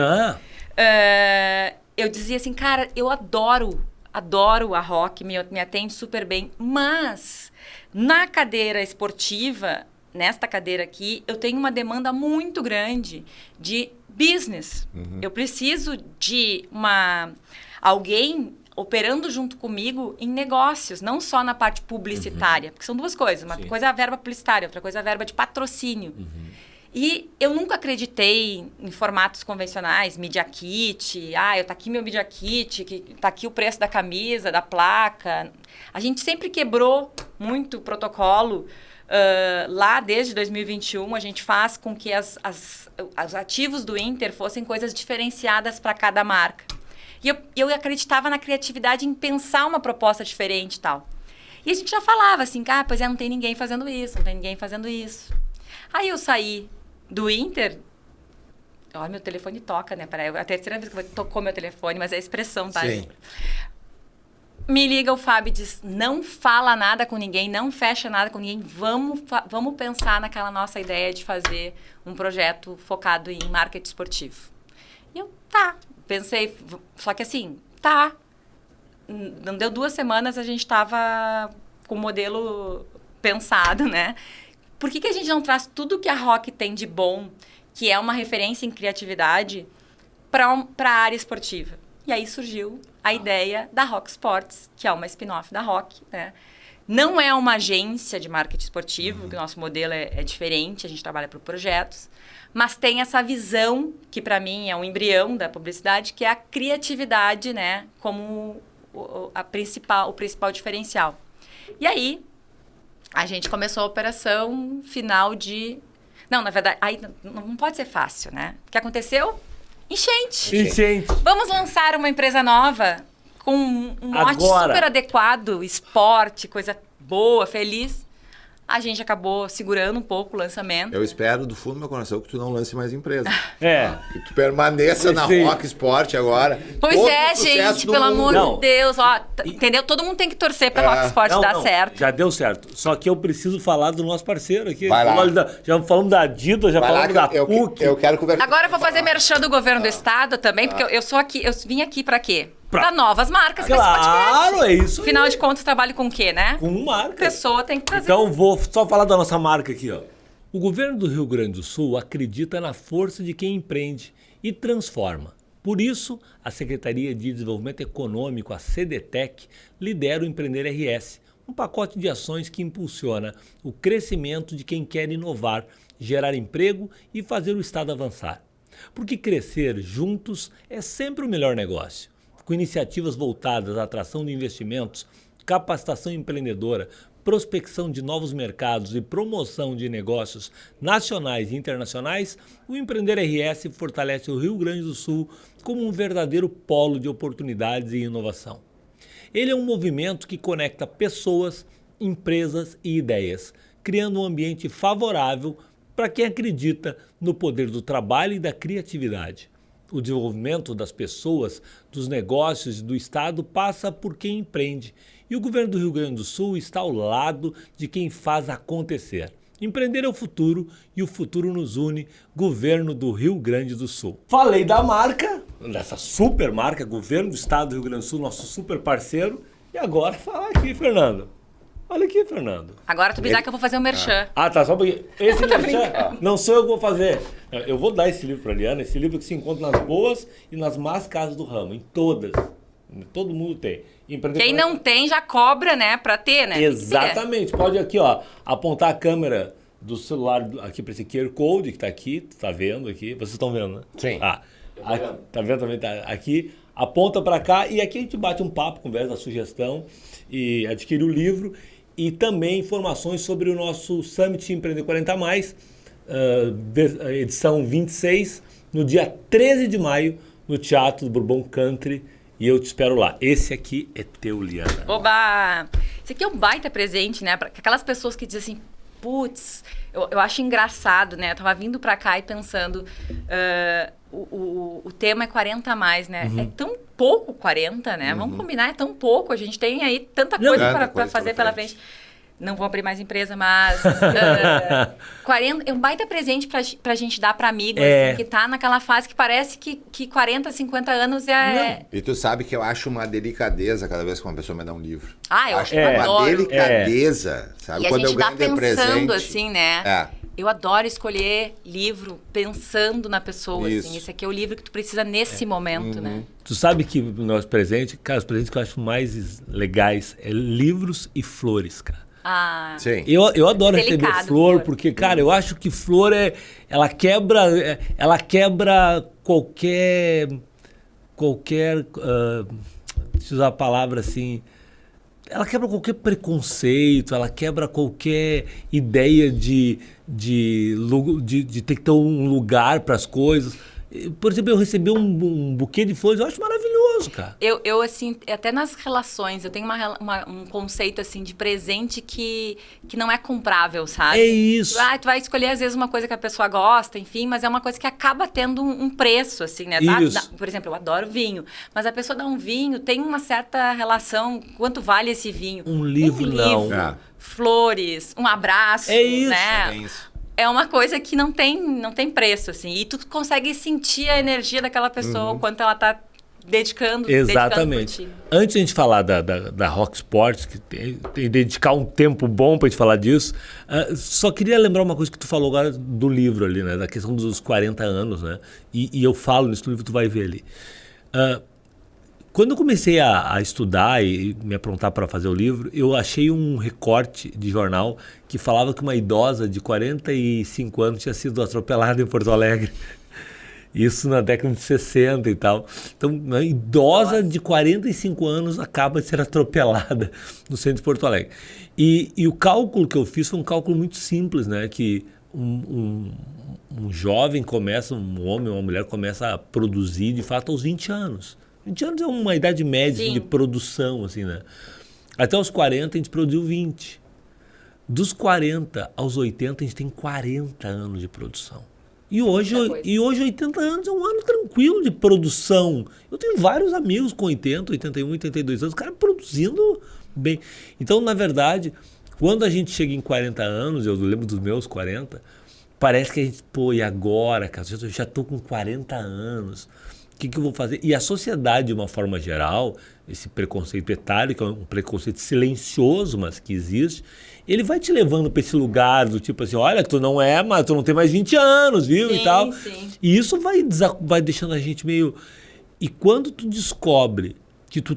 Eu dizia assim, cara, eu adoro adoro a Rock, me atende super bem, mas na cadeira esportiva, nesta cadeira aqui, eu tenho uma demanda muito grande de business. Eu preciso de alguém operando junto comigo em negócios, não só na parte publicitária, porque são duas coisas. Uma coisa é a verba publicitária, outra coisa é a verba de patrocínio. E eu nunca acreditei em formatos convencionais, Media Kit, tá aqui meu Media Kit, tá aqui o preço da camisa, da placa. A gente sempre quebrou muito o protocolo. Lá, desde 2021, a gente faz com que os ativos do Inter fossem coisas diferenciadas para cada marca. E eu acreditava na criatividade em pensar uma proposta diferente e tal. E a gente já falava assim, pois não tem ninguém fazendo isso, não tem ninguém fazendo isso. Aí eu saí do Inter. Olha, meu telefone toca, né? É a terceira vez que tocou meu telefone, mas é a expressão, tá? Sim. Me liga o Fábio e diz, não fala nada com ninguém, não fecha nada com ninguém, vamos pensar naquela nossa ideia de fazer um projeto focado em marketing esportivo. E eu, pensei, só que assim, não deu 2 semanas, a gente estava com o modelo pensado, né? Por que a gente não traz tudo que a Rock tem de bom, que é uma referência em criatividade, para a área esportiva? E aí surgiu a ideia da Rock Sports, que é uma spin-off da Rock, né? Não é uma agência de marketing esportivo, que o nosso modelo é diferente, a gente trabalha por projetos, mas tem essa visão, que para mim é um embrião da publicidade, que é a criatividade, né? Como o principal diferencial. E aí, a gente começou a operação final de... Não, na verdade, aí não pode ser fácil, né? O que aconteceu? Enchente. Vamos lançar uma empresa nova com um mote super adequado, esporte, coisa boa, feliz. A gente acabou segurando um pouco o lançamento. Eu espero do fundo do meu coração que tu não lance mais empresa. Que tu permaneça na Rock Sport agora. Pois gente, pelo amor de Deus. Entendeu? Todo mundo tem que torcer pra Rock Sport dar certo. Já deu certo. Só que eu preciso falar do nosso parceiro aqui. Vai lá. Já falamos da Adidas, já falamos da PUC. Eu quero conversar. Agora eu vou fazer merchan do governo do estado também, porque eu vim aqui pra quê? Pra novas marcas, pra esse podcast. Claro, é isso. Afinal de contas, trabalho com o quê, né? Com marca. Pessoa tem que trazer. Então, vou só falar da nossa marca aqui, ó. O governo do Rio Grande do Sul acredita na força de quem empreende e transforma. Por isso, a Secretaria de Desenvolvimento Econômico, a CDTEC, lidera o Empreender RS, um pacote de ações que impulsiona o crescimento de quem quer inovar, gerar emprego e fazer o Estado avançar. Porque crescer juntos é sempre o melhor negócio. Com iniciativas voltadas à atração de investimentos, capacitação empreendedora, prospecção de novos mercados e promoção de negócios nacionais e internacionais, o Empreender RS fortalece o Rio Grande do Sul como um verdadeiro polo de oportunidades e inovação. Ele é um movimento que conecta pessoas, empresas e ideias, criando um ambiente favorável para quem acredita no poder do trabalho e da criatividade. O desenvolvimento das pessoas, dos negócios e do Estado passa por quem empreende. E o governo do Rio Grande do Sul está ao lado de quem faz acontecer. Empreender é o futuro e o futuro nos une. Governo do Rio Grande do Sul. Falei da marca, dessa super marca, governo do Estado do Rio Grande do Sul, nosso super parceiro. E agora falar aqui, Fernando. Olha aqui, Fernando. Agora tu me dá que eu vou fazer um merchan. Tá, só porque esse merchan não sou eu que vou fazer. Eu vou dar esse livro para a Liana, esse livro que se encontra nas boas e nas más casas do ramo, em todas. Todo mundo tem. Quem não tem já cobra, né, para ter, né? Exatamente. Pode aqui, ó, apontar a câmera do celular aqui para esse QR Code que tá aqui, tu tá vendo aqui. Vocês estão vendo, né? Sim. Aqui, tá vendo também? Tá aqui. Aponta para cá e aqui a gente bate um papo, conversa, sugestão e adquire o livro. E também informações sobre o nosso Summit Empreender 40+, edição 26, no dia 13 de maio, no Teatro do Bourbon Country. E eu te espero lá. Esse aqui é teu, Liana. Oba! Esse aqui é um baita presente, né? Para aquelas pessoas que dizem assim, putz, eu acho engraçado, né? Eu tava vindo para cá e pensando, o tema é 40+, né? É tão pouco 40, né? Vamos combinar, é tão pouco. A gente tem aí tanta coisa para fazer pela frente. Não vou abrir mais empresa, mas 40, é um baita presente pra gente dar pra amigo, assim, que tá naquela fase que parece que 40, 50 anos é... E tu sabe que eu acho uma delicadeza cada vez que uma pessoa me dá um livro. Eu acho uma adoro. delicadeza, sabe? E Quando a gente eu dá ganho de pensando, presente, assim, né? Eu adoro escolher livro pensando na pessoa, assim. Esse aqui é o livro que tu precisa nesse momento, né? Tu sabe que o nosso presente, cara, os presentes que eu acho mais legais é livros e flores, cara. Sim. Eu adoro receber flor, porque, cara, eu acho que flor ela quebra qualquer, deixa eu usar a palavra assim, ela quebra qualquer preconceito, ela quebra qualquer ideia de ter que ter um lugar para as coisas. Por exemplo, eu recebi um buquê de flores, eu acho maravilhoso, cara. Eu assim, até nas relações, eu tenho um conceito, assim, de presente que não é comprável, sabe? É isso. Tu vai escolher, às vezes, uma coisa que a pessoa gosta, enfim, mas é uma coisa que acaba tendo um preço, assim, né? Por exemplo, eu adoro vinho, mas a pessoa dá um vinho, tem uma certa relação, quanto vale esse vinho? Um livro, não. Flores, um abraço, é isso. né? É isso. É uma coisa que não tem preço, assim. E tu consegue sentir a energia daquela pessoa, o quanto ela tá dedicando. Exatamente. Dedicando Antes de a gente falar da Rock Sports, que tem dedicar um tempo bom pra gente falar disso, só queria lembrar uma coisa que tu falou agora do livro ali, né? Da questão dos 40 anos, né? E eu falo nesse livro, tu vai ver ali. Quando eu comecei a estudar e me aprontar para fazer o livro, eu achei um recorte de jornal que falava que uma idosa de 45 anos tinha sido atropelada em Porto Alegre. Isso na década de 60 e tal. Então, uma idosa de 45 anos acaba de ser atropelada no centro de Porto Alegre. E o cálculo que eu fiz foi um cálculo muito simples, né? Que um jovem começa, um homem ou uma mulher começa a produzir de fato aos 20 anos. 20 anos é uma idade média de produção, assim, né? Até os 40 a gente produziu 20. Dos 40 aos 80 a gente tem 40 anos de produção. E hoje 80 anos é um ano tranquilo de produção. Eu tenho vários amigos com 80, 81, 82 anos, cara produzindo bem. Então, na verdade, quando a gente chega em 40 anos, eu lembro dos meus 40, parece que a gente, e agora, cara, eu já tô com 40 anos. O que eu vou fazer? E a sociedade, de uma forma geral, esse preconceito etário, que é um preconceito silencioso, mas que existe, ele vai te levando para esse lugar do tipo assim, olha, tu não tem mais 20 anos, viu? Sim, e tal. Sim. E isso vai deixando a gente meio... E quando tu descobre que tu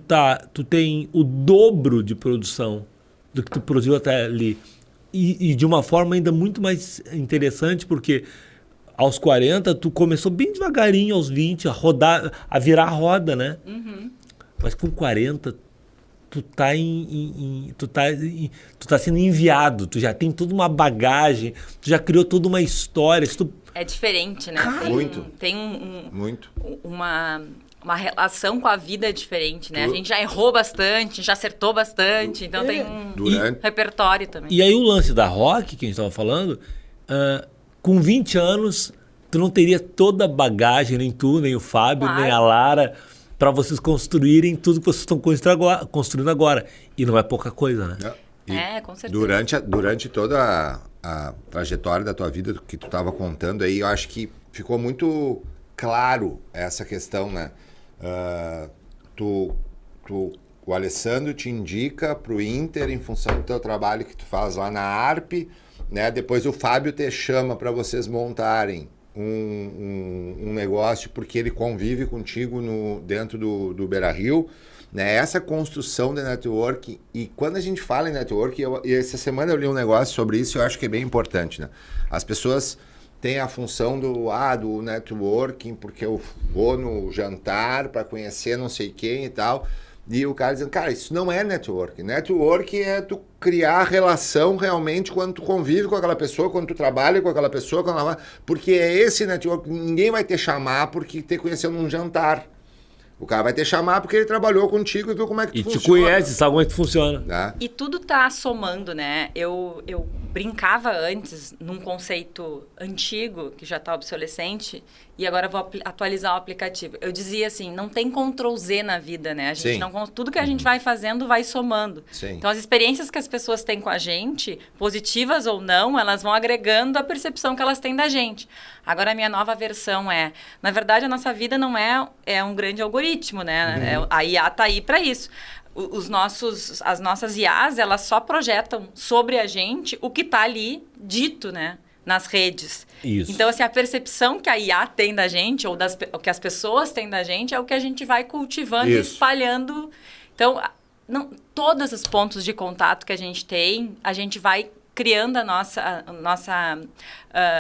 tem o dobro de produção do que tu produziu até ali, e de uma forma ainda muito mais interessante, porque... Aos 40, tu começou bem devagarinho, aos 20, a virar a roda, né? Mas com 40, tu tá sendo enviado, tu já tem toda uma bagagem, tu já criou toda uma história. É diferente, né? Tem uma relação com a vida diferente, né? A gente já errou bastante, já acertou bastante, então tem um repertório também. E aí o lance da Rock, que a gente estava falando... com 20 anos, tu não teria toda a bagagem, nem tu, nem o Fábio, nem a Lara, para vocês construírem tudo que vocês estão construindo agora. E não é pouca coisa, né? Com certeza. Durante toda a trajetória da tua vida que tu estava contando aí, eu acho que ficou muito claro essa questão, né? O Alessandro te indica para o Inter em função do teu trabalho que tu faz lá na ARP, né? Depois o Fábio te chama para vocês montarem um negócio porque ele convive contigo dentro do Beira-Rio, né? Essa construção de network, e quando a gente fala em network, e essa semana eu li um negócio sobre isso, eu acho que é bem importante, né? As pessoas têm a função do networking, porque eu vou no jantar para conhecer não sei quem e tal. E o cara dizendo, cara, isso não é network. Network é tu criar relação realmente quando tu convive com aquela pessoa, quando tu trabalha com aquela pessoa, porque é esse network. Ninguém vai te chamar porque te conheceu num jantar. O cara vai te chamar porque ele trabalhou contigo e viu como é que tu E funciona. te conhece, sabe como é que funciona. Né? E tudo tá somando, né? Eu brincava antes num conceito antigo, que já tá obsolescente, e agora vou atualizar o aplicativo. Eu dizia assim, não tem Ctrl+Z na vida, né? A gente tudo que a gente vai fazendo vai somando. Sim. Então, as experiências que as pessoas têm com a gente, positivas ou não, elas vão agregando a percepção que elas têm da gente. Agora, a minha nova versão na verdade, a nossa vida não é um grande algoritmo, né? A IA tá aí para isso. As nossas IAs, elas só projetam sobre a gente o que está ali dito, né? Nas redes. Isso. Então, assim, a percepção que a IA tem da gente, ou o que as pessoas têm da gente, é o que a gente vai cultivando e espalhando. Então, todos os pontos de contato que a gente tem, a gente vai criando a nossa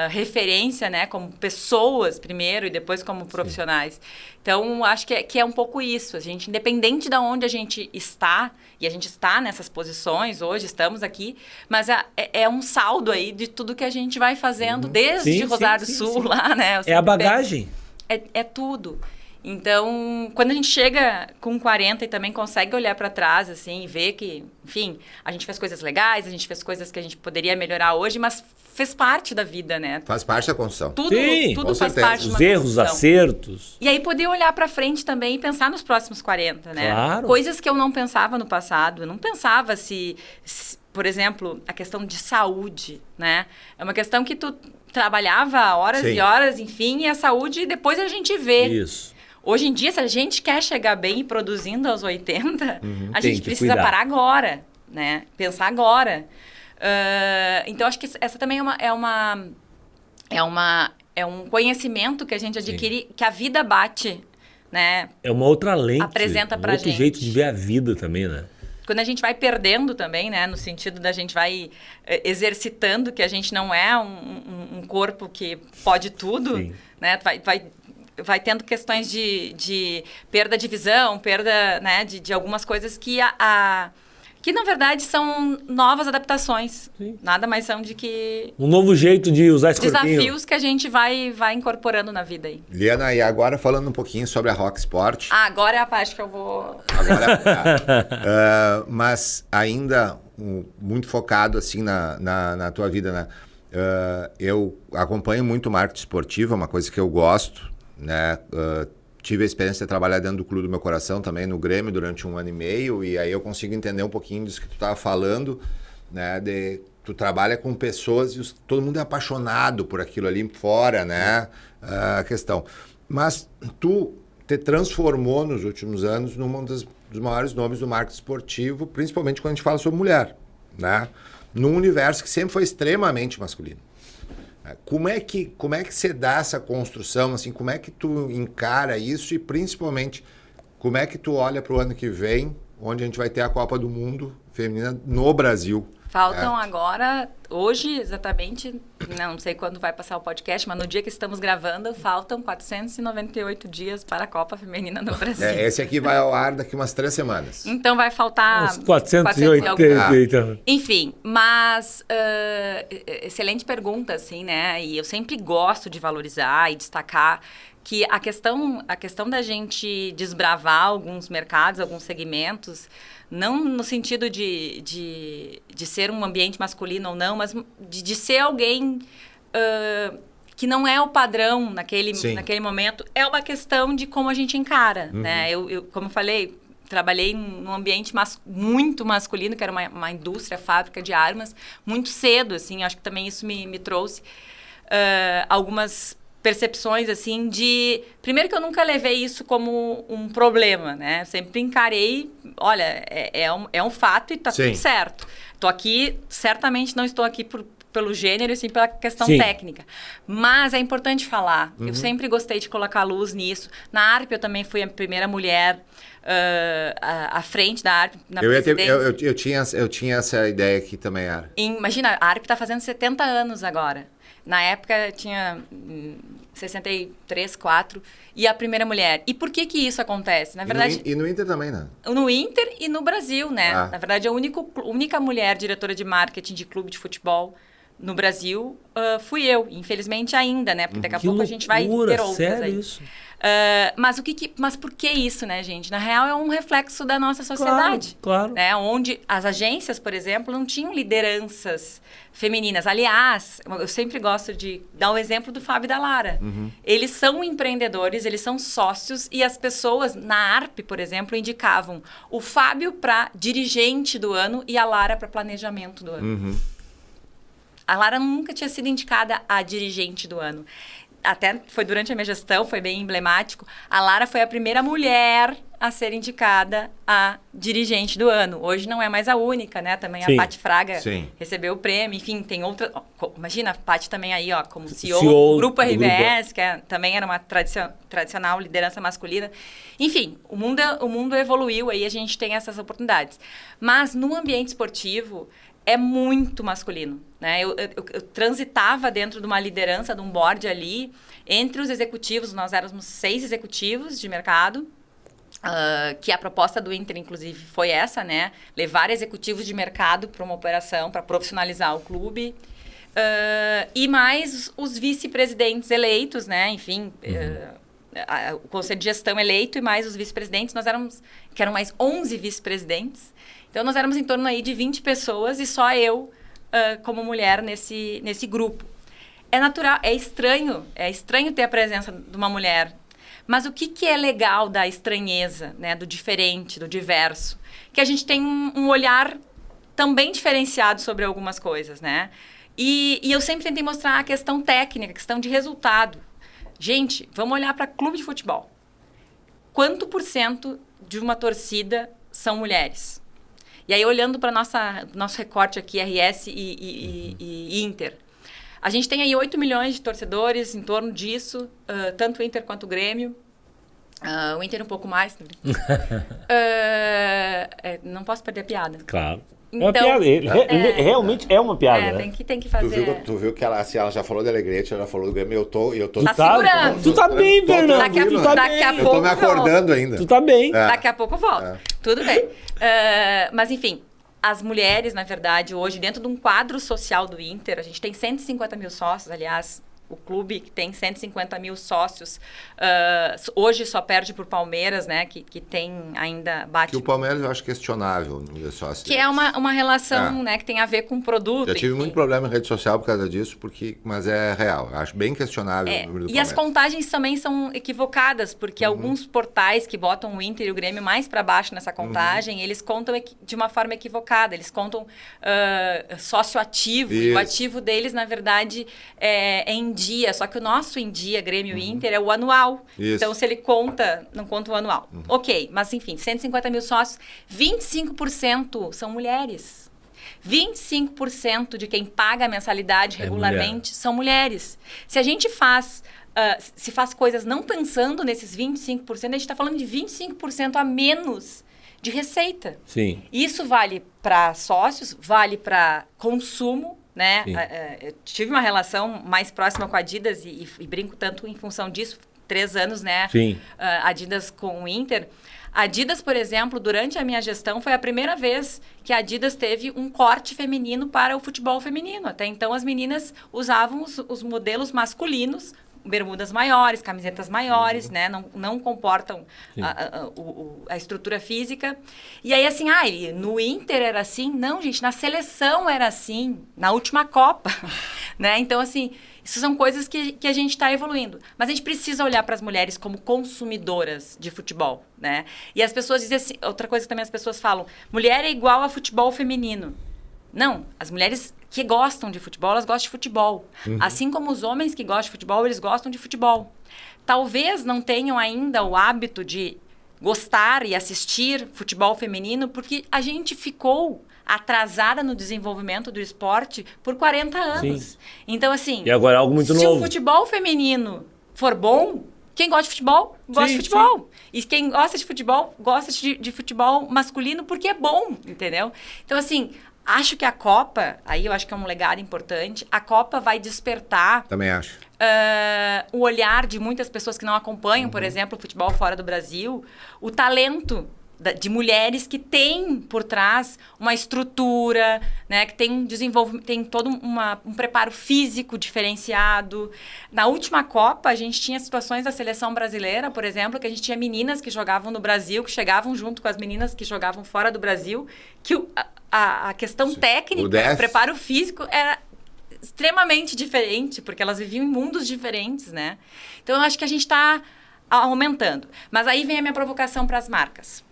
referência, né, como pessoas primeiro e depois como profissionais. Sim. Então, acho que é um pouco isso. A gente, independente de onde a gente está, e a gente está nessas posições, hoje estamos aqui, mas é um saldo aí de tudo que a gente vai fazendo desde Rosário do Sul, lá, né? É a bagagem. É tudo. Então, quando a gente chega com 40 e também consegue olhar para trás, assim, e ver que, enfim, a gente fez coisas legais, a gente fez coisas que a gente poderia melhorar hoje, mas fez parte da vida, né? Faz parte da construção. Tudo faz parte de uma Os erros, construção. acertos. E aí poder olhar para frente também e pensar nos próximos 40, né? Claro. Coisas que eu não pensava no passado. Eu não pensava por exemplo, a questão de saúde, né? É uma questão que tu trabalhava horas e horas, enfim, e a saúde depois a gente vê. Isso. Hoje em dia, se a gente quer chegar bem produzindo aos 80, a gente precisa cuidar. parar agora, né? Pensar agora. Então, acho que essa também é um conhecimento que a gente adquire, que a vida bate, né? É uma outra lente. Apresenta pra outro gente. jeito de ver a vida também, né? Quando a gente vai perdendo também, né? No sentido da gente vai exercitando que a gente não é um corpo que pode tudo, né? Vai tendo questões de perda de visão, perda, né, de algumas coisas que que, na verdade, são novas adaptações. Sim. Nada mais são de que... Um novo jeito de usar esse desafios que a gente vai incorporando na vida aí. Liana, e agora falando um pouquinho sobre a Rock Sport. Agora é a parte que eu vou... Mas ainda muito focado assim na tua vida, né? Eu acompanho muito o marketing esportivo, é uma coisa que eu gosto, né? Tive a experiência de trabalhar dentro do Clube do Meu Coração também, no Grêmio, durante 1 ano e meio, e aí eu consigo entender um pouquinho disso que tu estava falando, né? Tu trabalha com pessoas e todo mundo é apaixonado por aquilo ali fora, né? A questão. Mas tu te transformou nos últimos anos num dos maiores nomes do marketing esportivo, principalmente quando a gente fala sobre mulher, né? Num universo que sempre foi extremamente masculino. Como é que você dá essa construção, assim, como é que tu encara isso e principalmente como é que tu olha para o ano que vem, onde a gente vai ter a Copa do Mundo feminina no Brasil? Faltam agora, hoje exatamente, não sei quando vai passar o podcast, mas no dia que estamos gravando, faltam 498 dias para a Copa Feminina no Brasil. Esse aqui vai ao ar daqui umas 3 semanas. Então vai faltar... Uns 480. Enfim, mas excelente pergunta, assim, né? E eu sempre gosto de valorizar e destacar que a questão da gente desbravar alguns mercados, alguns segmentos, não no sentido de ser um ambiente masculino ou não, mas de ser alguém que não é o padrão naquele momento. É uma questão de como a gente encara, né? Eu, como eu falei, trabalhei num ambiente muito masculino, que era uma indústria, fábrica de armas, muito cedo, assim. Acho que também isso me trouxe algumas percepções, assim, de... Primeiro que eu nunca levei isso como um problema, né? Sempre encarei, olha, é um fato e tá tudo certo. Tô aqui, certamente não estou aqui pelo gênero, assim, pela questão técnica. Mas é importante falar. Eu sempre gostei de colocar luz nisso. Na ARP, eu também fui a primeira mulher à frente da ARP, na presidência. Eu tinha essa ideia aqui também, Ara. Imagina, a ARP está fazendo 70 anos agora. Na época, tinha 63, 4, e a primeira mulher. E por que isso acontece? Na verdade, e no Inter também, né? No Inter e no Brasil, né? Na verdade, a única mulher diretora de marketing de clube de futebol no Brasil, fui eu. Infelizmente ainda, né? Porque daqui a pouco a gente vai ter outras sério aí. Isso? Mas por que isso, né, gente? Na real, é um reflexo da nossa sociedade. Claro. Né? Onde as agências, por exemplo, não tinham lideranças femininas. Aliás, eu sempre gosto de dar o exemplo do Fábio e da Lara. Eles são empreendedores, eles são sócios e as pessoas, na ARP, por exemplo, indicavam o Fábio para dirigente do ano e a Lara para planejamento do ano. A Lara nunca tinha sido indicada a dirigente do ano. Até foi durante a minha gestão, foi bem emblemático. A Lara foi a primeira mulher a ser indicada a dirigente do ano. Hoje não é mais a única, né? Também a Paty Fraga recebeu o prêmio. Enfim, tem outra... Imagina, a Paty também aí, ó, como CEO do Grupo RBS, que também era uma tradicional liderança masculina. Enfim, o mundo evoluiu, aí a gente tem essas oportunidades. Mas no ambiente esportivo... é muito masculino, né? Eu transitava dentro de uma liderança, de um board ali, entre os executivos, nós éramos 6 executivos de mercado, que a proposta do Inter, inclusive, foi essa, né? Levar executivos de mercado para uma operação, para profissionalizar o clube. E mais os vice-presidentes eleitos, né? Enfim, o conselho de gestão eleito e mais os vice-presidentes, que eram mais 11 vice-presidentes. Então, nós éramos em torno aí de 20 pessoas e só eu como mulher nesse grupo. É natural, é estranho ter a presença de uma mulher. Mas o que é legal da estranheza, né, do diferente, do diverso? Que a gente tem um olhar também diferenciado sobre algumas coisas, né? E eu sempre tentei mostrar a questão técnica, a questão de resultado. Gente, vamos olhar para clube de futebol. Quanto % de uma torcida são mulheres? E aí, olhando para nosso recorte aqui, RS e Inter, a gente tem aí 8 milhões de torcedores em torno disso, tanto o Inter quanto o Grêmio. O Inter um pouco mais. Não posso perder a piada. Claro. Então, é uma piada. Realmente é uma piada, né? Tem que fazer. Tu viu que ela já falou do Alegrete, ela já falou do Grêmio, eu tô tá segurando. Tu tá bem, Fernando. Daqui a pouco eu tô me acordando ainda. Tu tá bem. Daqui a pouco eu volto. Tudo bem. Mas, enfim, as mulheres, na verdade, hoje, dentro de um quadro social do Inter, a gente tem 150 mil sócios, aliás... O clube que tem 150 mil sócios, hoje só perde por Palmeiras, né? Que tem ainda... Que o Palmeiras eu acho questionável no sócio. Que é uma relação, né? Que tem a ver com o produto. Já tive muito problema em rede social por causa disso, mas é real. Eu acho bem questionável o número do Palmeiras. As contagens também são equivocadas, porque alguns portais que botam o Inter e o Grêmio mais para baixo nessa contagem, eles contam de uma forma equivocada. Eles contam sócio ativo. E o ativo deles, na verdade, é em dia, só que o nosso em dia, Grêmio e Inter, é o anual. Isso. Então, se ele conta, não conta o anual. Ok, mas enfim, 150 mil sócios, 25% são mulheres. 25% de quem paga a mensalidade regularmente são mulheres. Se a gente faz coisas não pensando nesses 25%, a gente está falando de 25% a menos de receita. Sim. Isso vale para sócios, vale para consumo, né? Eu tive uma relação mais próxima com a Adidas e brinco tanto em função disso, 3 anos, né? Sim. Adidas com o Inter. A Adidas, por exemplo, durante a minha gestão, foi a primeira vez que a Adidas teve um corte feminino para o futebol feminino. Até então, as meninas usavam os modelos masculinos, bermudas maiores, camisetas maiores, né? Não comportam a estrutura física. E aí, assim, no Inter era assim? Não, gente, na seleção era assim, na última Copa, né? Então, assim, isso são coisas que a gente está evoluindo. Mas a gente precisa olhar para as mulheres como consumidoras de futebol, né? E as pessoas dizem assim, outra coisa que também as pessoas falam, mulher é igual a futebol feminino. Não, as mulheres que gostam de futebol, elas gostam de futebol. Assim como os homens que gostam de futebol, eles gostam de futebol. Talvez não tenham ainda o hábito de gostar e assistir futebol feminino, porque a gente ficou atrasada no desenvolvimento do esporte por 40 anos. Sim. Então, assim, e agora é algo muito se novo. O futebol feminino for bom, quem gosta de futebol, gosta de futebol. Sim. E quem gosta de futebol, gosta de futebol masculino porque é bom, entendeu? Então, assim... Acho que a Copa, aí eu acho que é um legado importante, a Copa vai despertar... Também acho. O olhar de muitas pessoas que não acompanham, por exemplo, o futebol fora do Brasil, o talento de mulheres que têm por trás uma estrutura, né, que tem tem todo um preparo físico diferenciado. Na última Copa, a gente tinha situações da seleção brasileira, por exemplo, que a gente tinha meninas que jogavam no Brasil, que chegavam junto com as meninas que jogavam fora do Brasil, que a questão técnica, o preparo físico era extremamente diferente, porque elas viviam em mundos diferentes, né? Então, eu acho que a gente está aumentando. Mas aí vem a minha provocação para as marcas.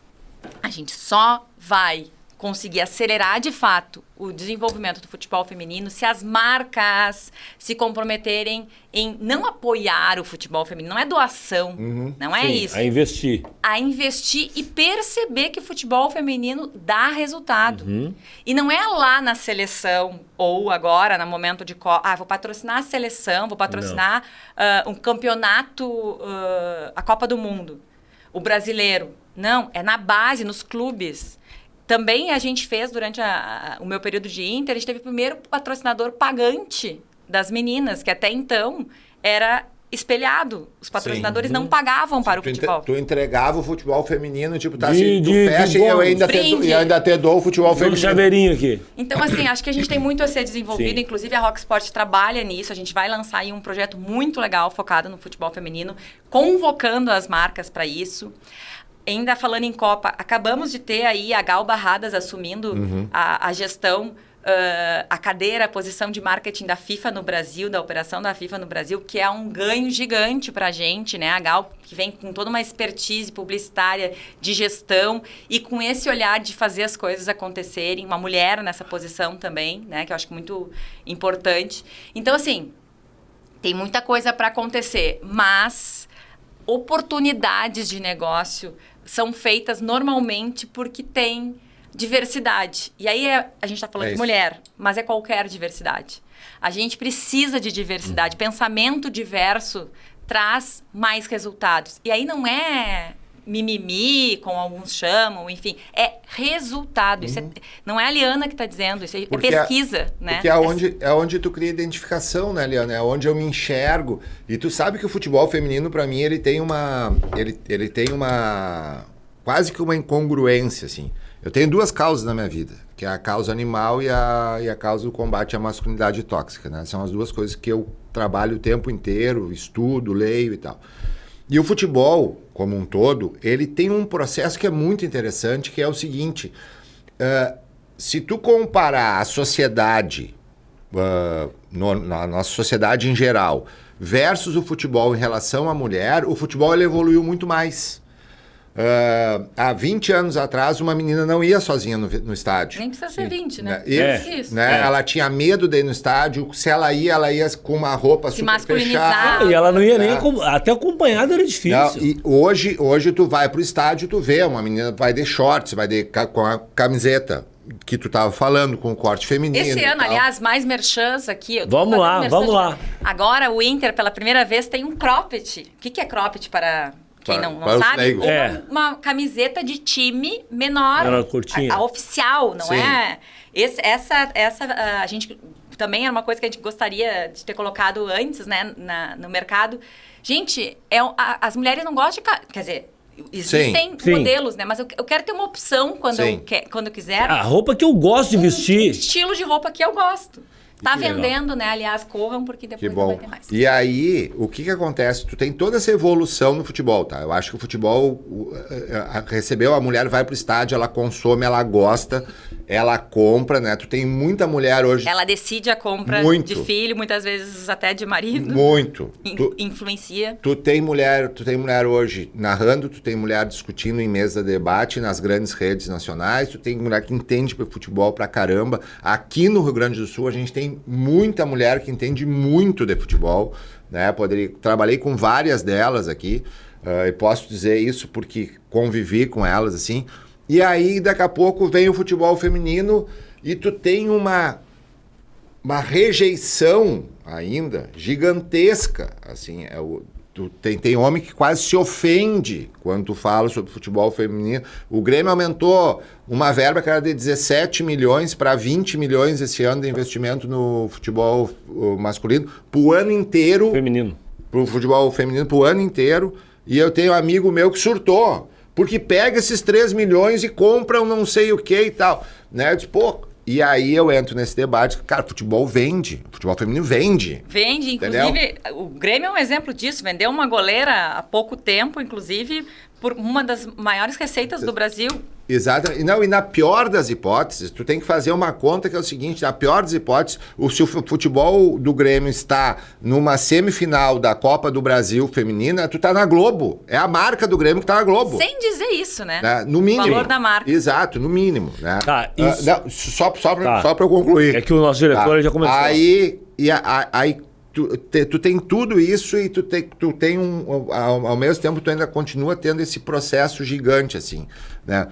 A gente só vai conseguir acelerar, de fato, o desenvolvimento do futebol feminino se as marcas se comprometerem em não apoiar o futebol feminino. Não é doação, não é isso. A investir. A investir e perceber que o futebol feminino dá resultado. E não é lá na seleção ou agora, no momento de... vou patrocinar a seleção, vou patrocinar um campeonato, a Copa do Mundo, o brasileiro. Não, é na base, nos clubes. Também a gente fez, durante o meu período de Inter, a gente teve o primeiro patrocinador pagante das meninas, que até então era espelhado. Os patrocinadores não pagavam para o futebol. Tu entregava o futebol feminino, tipo, tá assim, tu fecha e eu ainda te dou o futebol feminino. Um chaveirinho aqui. Então, assim, acho que a gente tem muito a ser desenvolvido. Inclusive, a Rock Sport trabalha nisso. A gente vai lançar aí um projeto muito legal, focado no futebol feminino, convocando as marcas para isso. Ainda falando em Copa, acabamos de ter aí a Gal Barradas assumindo a gestão, a cadeira, a posição de marketing da FIFA no Brasil, da operação da FIFA no Brasil, que é um ganho gigante para a gente, né? A Gal, que vem com toda uma expertise publicitária de gestão e com esse olhar de fazer as coisas acontecerem, uma mulher nessa posição também, né? Que eu acho muito importante. Então, assim, tem muita coisa para acontecer, mas oportunidades de negócio são feitas normalmente porque tem diversidade. E aí a gente está falando de mulher, mas é qualquer diversidade. A gente precisa de diversidade. Pensamento diverso traz mais resultados. E aí não é mimimi, como alguns chamam, enfim, é resultado. Isso não é a Liana que está dizendo, isso é pesquisa, né? Porque é onde tu cria identificação, né, Liana? É onde eu me enxergo. E tu sabe que o futebol feminino, para mim, ele tem uma quase que uma incongruência, assim. Eu tenho duas causas na minha vida, que é a causa animal e a causa do combate à masculinidade tóxica, né? São as duas coisas que eu trabalho o tempo inteiro, estudo, leio e tal. E o futebol, como um todo, ele tem um processo que é muito interessante, que é o seguinte, se tu comparar a sociedade, na nossa sociedade em geral, versus o futebol em relação à mulher, o futebol ele evoluiu muito mais. Há 20 anos atrás, uma menina não ia sozinha no estádio. Nem precisa ser 20, né? Isso. Ela tinha medo de ir no estádio. Se ela ia com uma roupa super fechada. E ela não ia nem... Até acompanhada era difícil. Não, e hoje tu vai pro estádio, tu vê uma menina vai de shorts, vai com a camiseta que tu tava falando, com o corte feminino. Esse ano, aliás, mais merchans aqui. Vamos lá. Agora, o Inter, pela primeira vez, tem um cropped. O que é cropped para... Quem não sabe, uma camiseta de time menor, curtinha. A oficial, não é? Essa a gente também era uma coisa que a gente gostaria de ter colocado antes, né, no mercado. Gente, as mulheres não gostam de... Quer dizer, existem modelos, né? Mas eu quero ter uma opção quando eu quiser. A roupa que eu gosto de vestir. Estilo de roupa que eu gosto. Tá vendendo, né? Aliás, corram, porque depois não vai ter mais. E aí, o que acontece? Tu tem toda essa evolução no futebol, tá? Eu acho que o futebol recebeu, a mulher vai pro estádio, ela consome, ela gosta, ela compra, né? Tu tem muita mulher hoje... Ela decide a compra de filho, muitas vezes até de marido. Muito. Influencia. Tu tem mulher hoje narrando, tu tem mulher discutindo em mesa de debate nas grandes redes nacionais, tu tem mulher que entende futebol pra caramba. Aqui no Rio Grande do Sul, a gente tem muita mulher que entende muito de futebol, né? Trabalhei com várias delas aqui, e posso dizer isso porque convivi com elas, assim. E aí, daqui a pouco, vem o futebol feminino e tu tem uma rejeição ainda gigantesca, assim, tem homem que quase se ofende quando tu fala sobre futebol feminino. O Grêmio aumentou uma verba que era de 17 milhões para 20 milhões esse ano de investimento no futebol masculino pro ano inteiro. Feminino. Pro futebol feminino pro ano inteiro. E eu tenho um amigo meu que surtou. porque pega esses 3 milhões e compra um não sei o que e tal, né? Eu disse, pô, e aí eu entro nesse debate, cara, futebol feminino vende. Vende, inclusive, o Grêmio é um exemplo disso, vendeu uma goleira há pouco tempo, inclusive, por uma das maiores receitas do Brasil. Exato. E na pior das hipóteses, tu tem que fazer uma conta que é o seguinte, na pior das hipóteses, se o futebol do Grêmio está numa semifinal da Copa do Brasil feminina, tu tá na Globo. É a marca do Grêmio que tá na Globo. Sem dizer isso, né? No mínimo. O valor da marca. Exato, no mínimo. Né? Tá, isso... não, só para eu concluir. É que o nosso diretor já começou. Aí tu tem tudo isso e tu tem ao mesmo tempo tu ainda continua tendo esse processo gigante assim, né?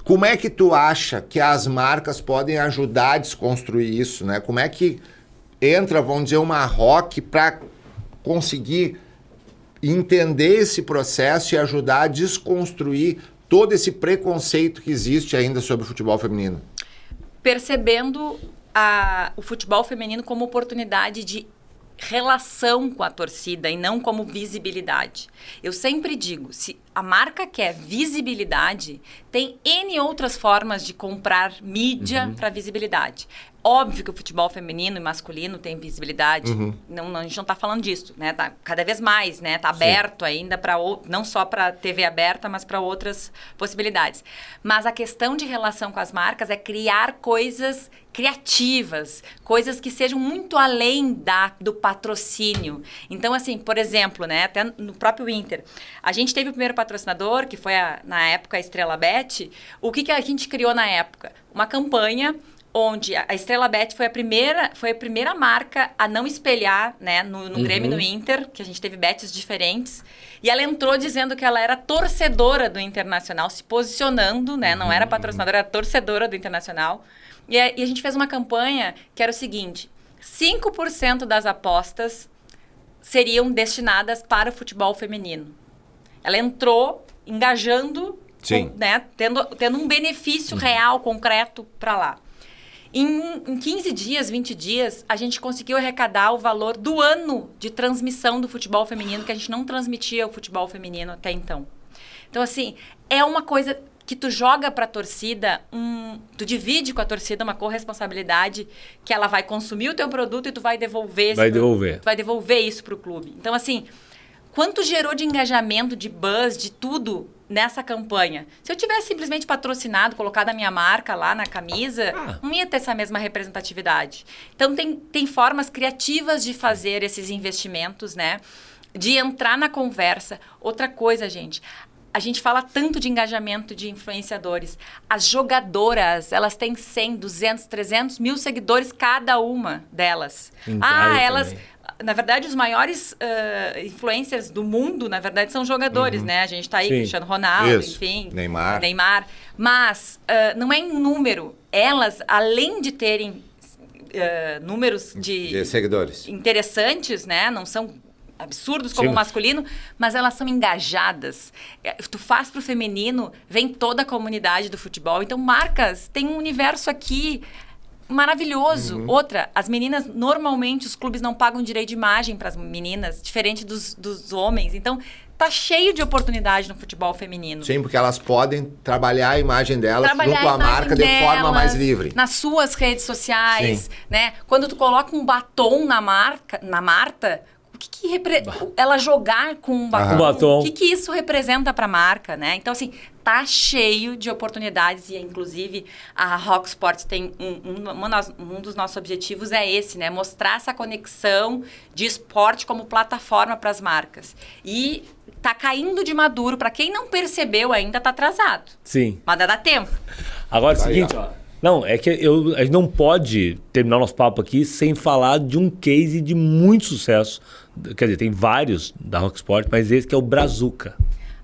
Como é que tu acha que as marcas podem ajudar a desconstruir isso, né? Como é que entra, vamos dizer, uma Rock para conseguir entender esse processo e ajudar a desconstruir todo esse preconceito que existe ainda sobre o futebol feminino? Percebendo o futebol feminino como oportunidade de relação com a torcida e não como visibilidade. Eu sempre digo, se a marca quer visibilidade, tem N outras formas de comprar mídia para visibilidade. Óbvio que o futebol feminino e masculino tem visibilidade. Não, a gente não está falando disso, né? Tá cada vez mais, né? Tá aberto ainda para não só para TV aberta, mas para outras possibilidades. Mas a questão de relação com as marcas é criar coisas criativas, coisas que sejam muito além do patrocínio. Então, assim, por exemplo, né? Até no próprio Inter, a gente teve o primeiro patrocinador, que foi na época a Estrela Bet. O que a gente criou na época? Uma campanha onde a Estrela Bet foi a primeira marca a não espelhar, né, no Grêmio e no Inter, que a gente teve bets diferentes, e ela entrou dizendo que ela era torcedora do Internacional, se posicionando, né, não era patrocinadora, era torcedora do Internacional, e a gente fez uma campanha que era o seguinte, 5% das apostas seriam destinadas para o futebol feminino. Ela entrou engajando, né, tendo um benefício real, concreto para lá. Em 15 dias, 20 dias, a gente conseguiu arrecadar o valor do ano de transmissão do futebol feminino, que a gente não transmitia o futebol feminino até então. Então, assim, é uma coisa que tu joga para a torcida, tu divide com a torcida uma corresponsabilidade que ela vai consumir o teu produto e tu vai devolver. Tu vai devolver isso para o clube. Então, assim, quanto gerou de engajamento, de buzz, de tudo nessa campanha? Se eu tivesse simplesmente patrocinado, colocado a minha marca lá na camisa, não ia ter essa mesma representatividade. Então, tem formas criativas de fazer esses investimentos, né? De entrar na conversa. Outra coisa, gente, a gente fala tanto de engajamento de influenciadores. As jogadoras, elas têm 100, 200, 300 mil seguidores cada uma delas. Elas... Também. Na verdade, os maiores influencers do mundo, na verdade, são jogadores, né? A gente tá aí, Cristiano Ronaldo, enfim. Neymar. Mas não é em número. Elas, além de terem números de seguidores interessantes, né? Não são absurdos como o masculino, mas elas são engajadas. Tu faz pro feminino, vem toda a comunidade do futebol. Então, marcas, tem um universo aqui maravilhoso. Outra, as meninas, normalmente, os clubes não pagam direito de imagem para as meninas, diferente dos homens. Então, tá cheio de oportunidade no futebol feminino. Sim, porque elas podem trabalhar a imagem delas junto à marca de forma mais livre. Nas suas redes sociais, né? Quando tu coloca um batom na Marta, o que ela jogar com um batom, o que isso representa para a marca, né? Então, assim, tá cheio de oportunidades e, inclusive, a Rock Sports tem um dos nossos objetivos é esse, né? Mostrar essa conexão de esporte como plataforma para as marcas. E tá caindo de maduro. Para quem não percebeu ainda, tá atrasado. Sim. Mas dá tempo. Agora é o seguinte, ó. Não, é que a gente não pode terminar o nosso papo aqui sem falar de um case de muito sucesso. Quer dizer, tem vários da Rock Sport, mas esse que é o Brazuca.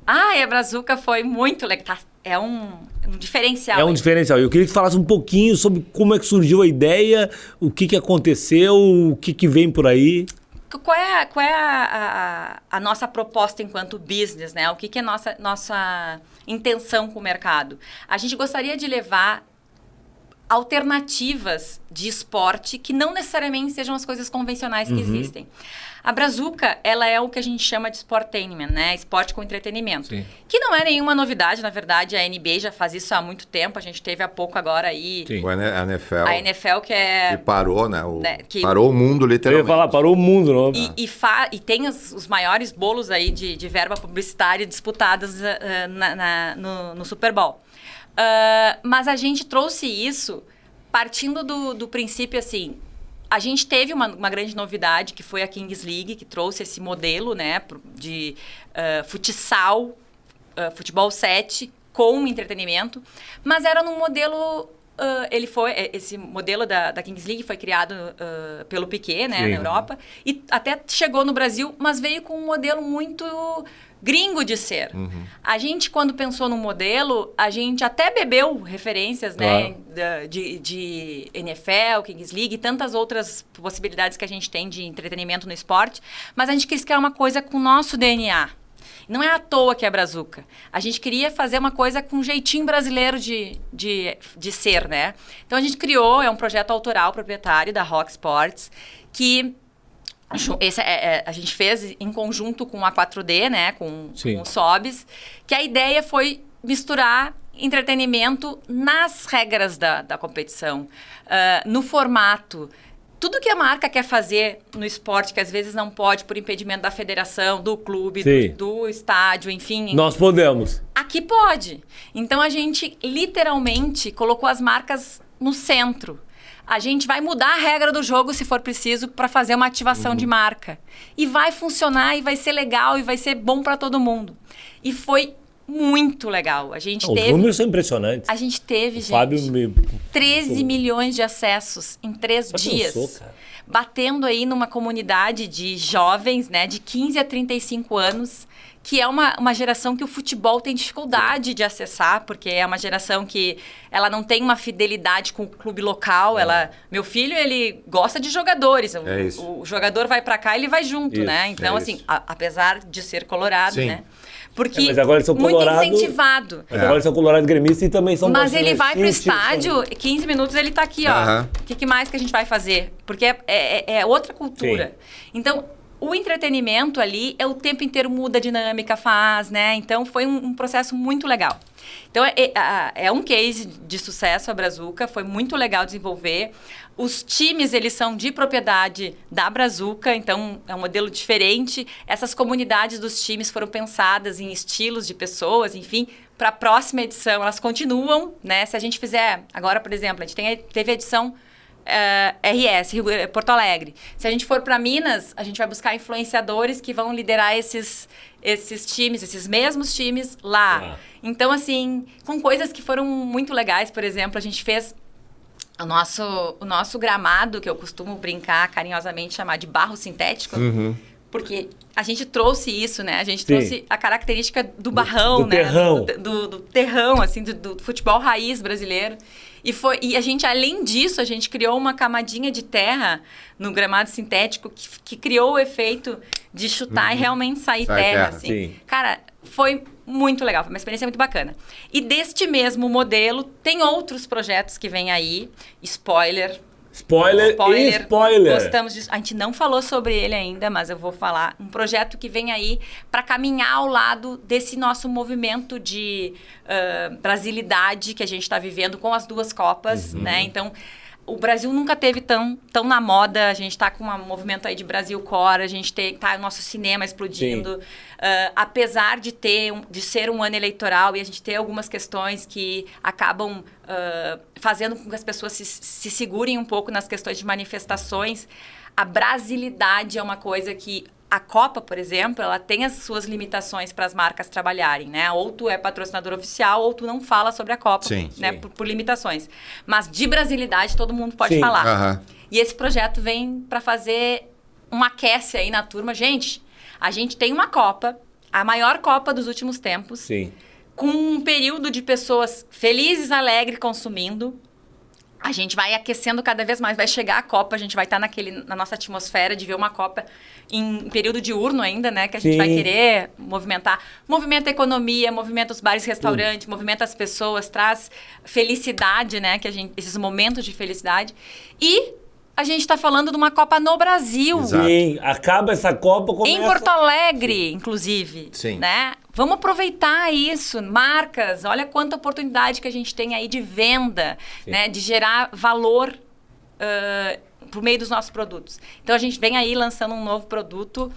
A Brazuca foi muito legal. É um diferencial. É um diferencial. Eu queria que tu falasse um pouquinho sobre como é que surgiu a ideia, o que aconteceu, o que vem por aí. Qual é a nossa proposta enquanto business, né? O que é nossa intenção com o mercado? A gente gostaria de levar alternativas de esporte que não necessariamente sejam as coisas convencionais que existem. A Brazuca, ela é o que a gente chama de sportainment, né? Esporte com entretenimento. Sim. Que não é nenhuma novidade, na verdade, a NBA já faz isso há muito tempo, a gente teve há pouco agora aí... Sim. A NFL. A NFL que é... Que parou, né? que- Parou o mundo, Eu ia literalmente. falar, parou o mundo, não? E tem os maiores bolos aí de verba publicitária disputados no Super Bowl. Mas a gente trouxe isso partindo do princípio assim... A gente teve uma grande novidade, que foi a Kings League, que trouxe esse modelo, né, de futsal, futebol 7, com entretenimento, mas era num modelo... esse modelo da Kings League foi criado pelo Piquet, né, na Europa, e até chegou no Brasil, mas veio com um modelo muito gringo de ser. A gente, quando pensou no modelo, a gente até bebeu referências, né, de NFL, Kings League e tantas outras possibilidades que a gente tem de entretenimento no esporte, mas a gente quis criar uma coisa com o nosso DNA. Não é à toa que é Brazuca. A gente queria fazer uma coisa com um jeitinho brasileiro de ser, né? Então, a gente criou, é um projeto autoral proprietário da Rock Sports, que a gente fez em conjunto com a 4D, né? Com o Sobs, que a ideia foi misturar entretenimento nas regras da competição, no formato. Tudo que a marca quer fazer no esporte, que às vezes não pode por impedimento da federação, do clube, do estádio, enfim... Nós podemos. Aqui pode. Então, a gente literalmente colocou as marcas no centro. A gente vai mudar a regra do jogo, se for preciso, para fazer uma ativação de marca. E vai funcionar, e vai ser legal, e vai ser bom para todo mundo. E foi muito legal. A gente teve... Os números são impressionantes. A gente teve, Fábio 13 milhões de acessos em 3 dias. Pensou, cara? Batendo aí numa comunidade de jovens, né, de 15 a 35 anos, que é uma geração que o futebol tem dificuldade de acessar, porque é uma geração que ela não tem uma fidelidade com o clube local. Meu filho, ele gosta de jogadores. O jogador vai para cá, ele vai junto, né? Então, assim, apesar de ser colorado, né? Porque mas agora eles são muito colorado, incentivado. Mas agora eles são colorados gremistas e também são... Mas ele vai pro estádio, 15 minutos ele tá aqui, ó. O que mais que a gente vai fazer? Porque é outra cultura. Sim. Então, o entretenimento ali o tempo inteiro muda a dinâmica, né? Então, foi um processo muito legal. Então, é um case de sucesso a Brazuca, foi muito legal desenvolver. Os times, eles são de propriedade da Brazuca, então é um modelo diferente. Essas comunidades dos times foram pensadas em estilos de pessoas, enfim, para a próxima edição elas continuam, né? Se a gente fizer, agora, por exemplo, a gente teve a edição RS, Porto Alegre. Se a gente for para Minas, a gente vai buscar influenciadores que vão liderar esses times, esses mesmos times lá. Então, assim, com coisas que foram muito legais, por exemplo, a gente fez o nosso gramado, que eu costumo brincar carinhosamente, chamar de barro sintético, porque a gente trouxe isso, né? A gente trouxe a característica do barrão, né? Terrão. Do terrão, assim, do futebol raiz brasileiro. E a gente, além disso, a gente criou uma camadinha de terra no gramado sintético que criou o efeito de chutar e realmente sair terra, assim. Sim. Cara, foi muito legal, foi uma experiência muito bacana. E deste mesmo modelo, tem outros projetos que vêm aí. Spoiler. Gostamos disso. A gente não falou sobre ele ainda, mas eu vou falar. Um projeto que vem aí para caminhar ao lado desse nosso movimento de brasilidade que a gente está vivendo com as 2 Copas, né? Então, o Brasil nunca teve tão na moda. A gente está com um movimento aí de Brasil Core, a gente tá o nosso cinema explodindo. Apesar de ser um ano eleitoral e a gente ter algumas questões que acabam fazendo com que as pessoas se segurem um pouco nas questões de manifestações, a brasilidade é uma coisa que a Copa, por exemplo, ela tem as suas limitações para as marcas trabalharem, né? Ou tu é patrocinador oficial, ou tu não fala sobre a Copa, né? Por limitações. Mas de brasilidade todo mundo pode falar. E esse projeto vem para fazer um aquece aí na turma. Gente, a gente tem uma Copa, a maior Copa dos últimos tempos, com um período de pessoas felizes, alegres, consumindo, a gente vai aquecendo cada vez mais. Vai chegar a Copa, a gente vai estar na nossa atmosfera de ver uma Copa em período diurno ainda, né? Que a gente vai querer movimentar. Movimenta a economia, movimenta os bares e restaurantes, movimenta as pessoas, traz felicidade, né? Esses momentos de felicidade. E a gente está falando de uma Copa no Brasil. Exato. Sim, acaba essa Copa, começa... Em Porto Alegre, inclusive. Sim. Né? Vamos aproveitar isso. Marcas, olha quanta oportunidade que a gente tem aí de venda, né? De gerar valor por meio dos nossos produtos. Então, a gente vem aí lançando um novo produto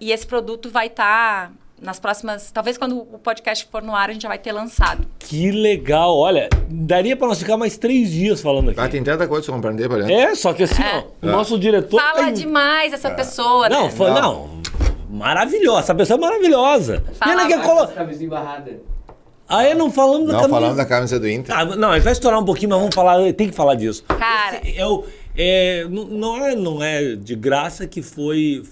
e esse produto vai estar nas próximas... Talvez quando o podcast for no ar, a gente já vai ter lançado. Que legal. Olha, daria para nós ficar mais 3 dias falando aqui. Tem tanta coisa que você compreender, por exemplo. Só que assim, ó, o nosso diretor... Fala demais essa pessoa, Não, né? não. Maravilhosa. Essa pessoa é maravilhosa. Fala, Pena que Camisa embarrada. Não falamos da Não, camisa. falando da camisa do Inter. Não, a gente vai estourar um pouquinho, mas vamos falar, tem que falar disso. Cara... Não é de graça que foi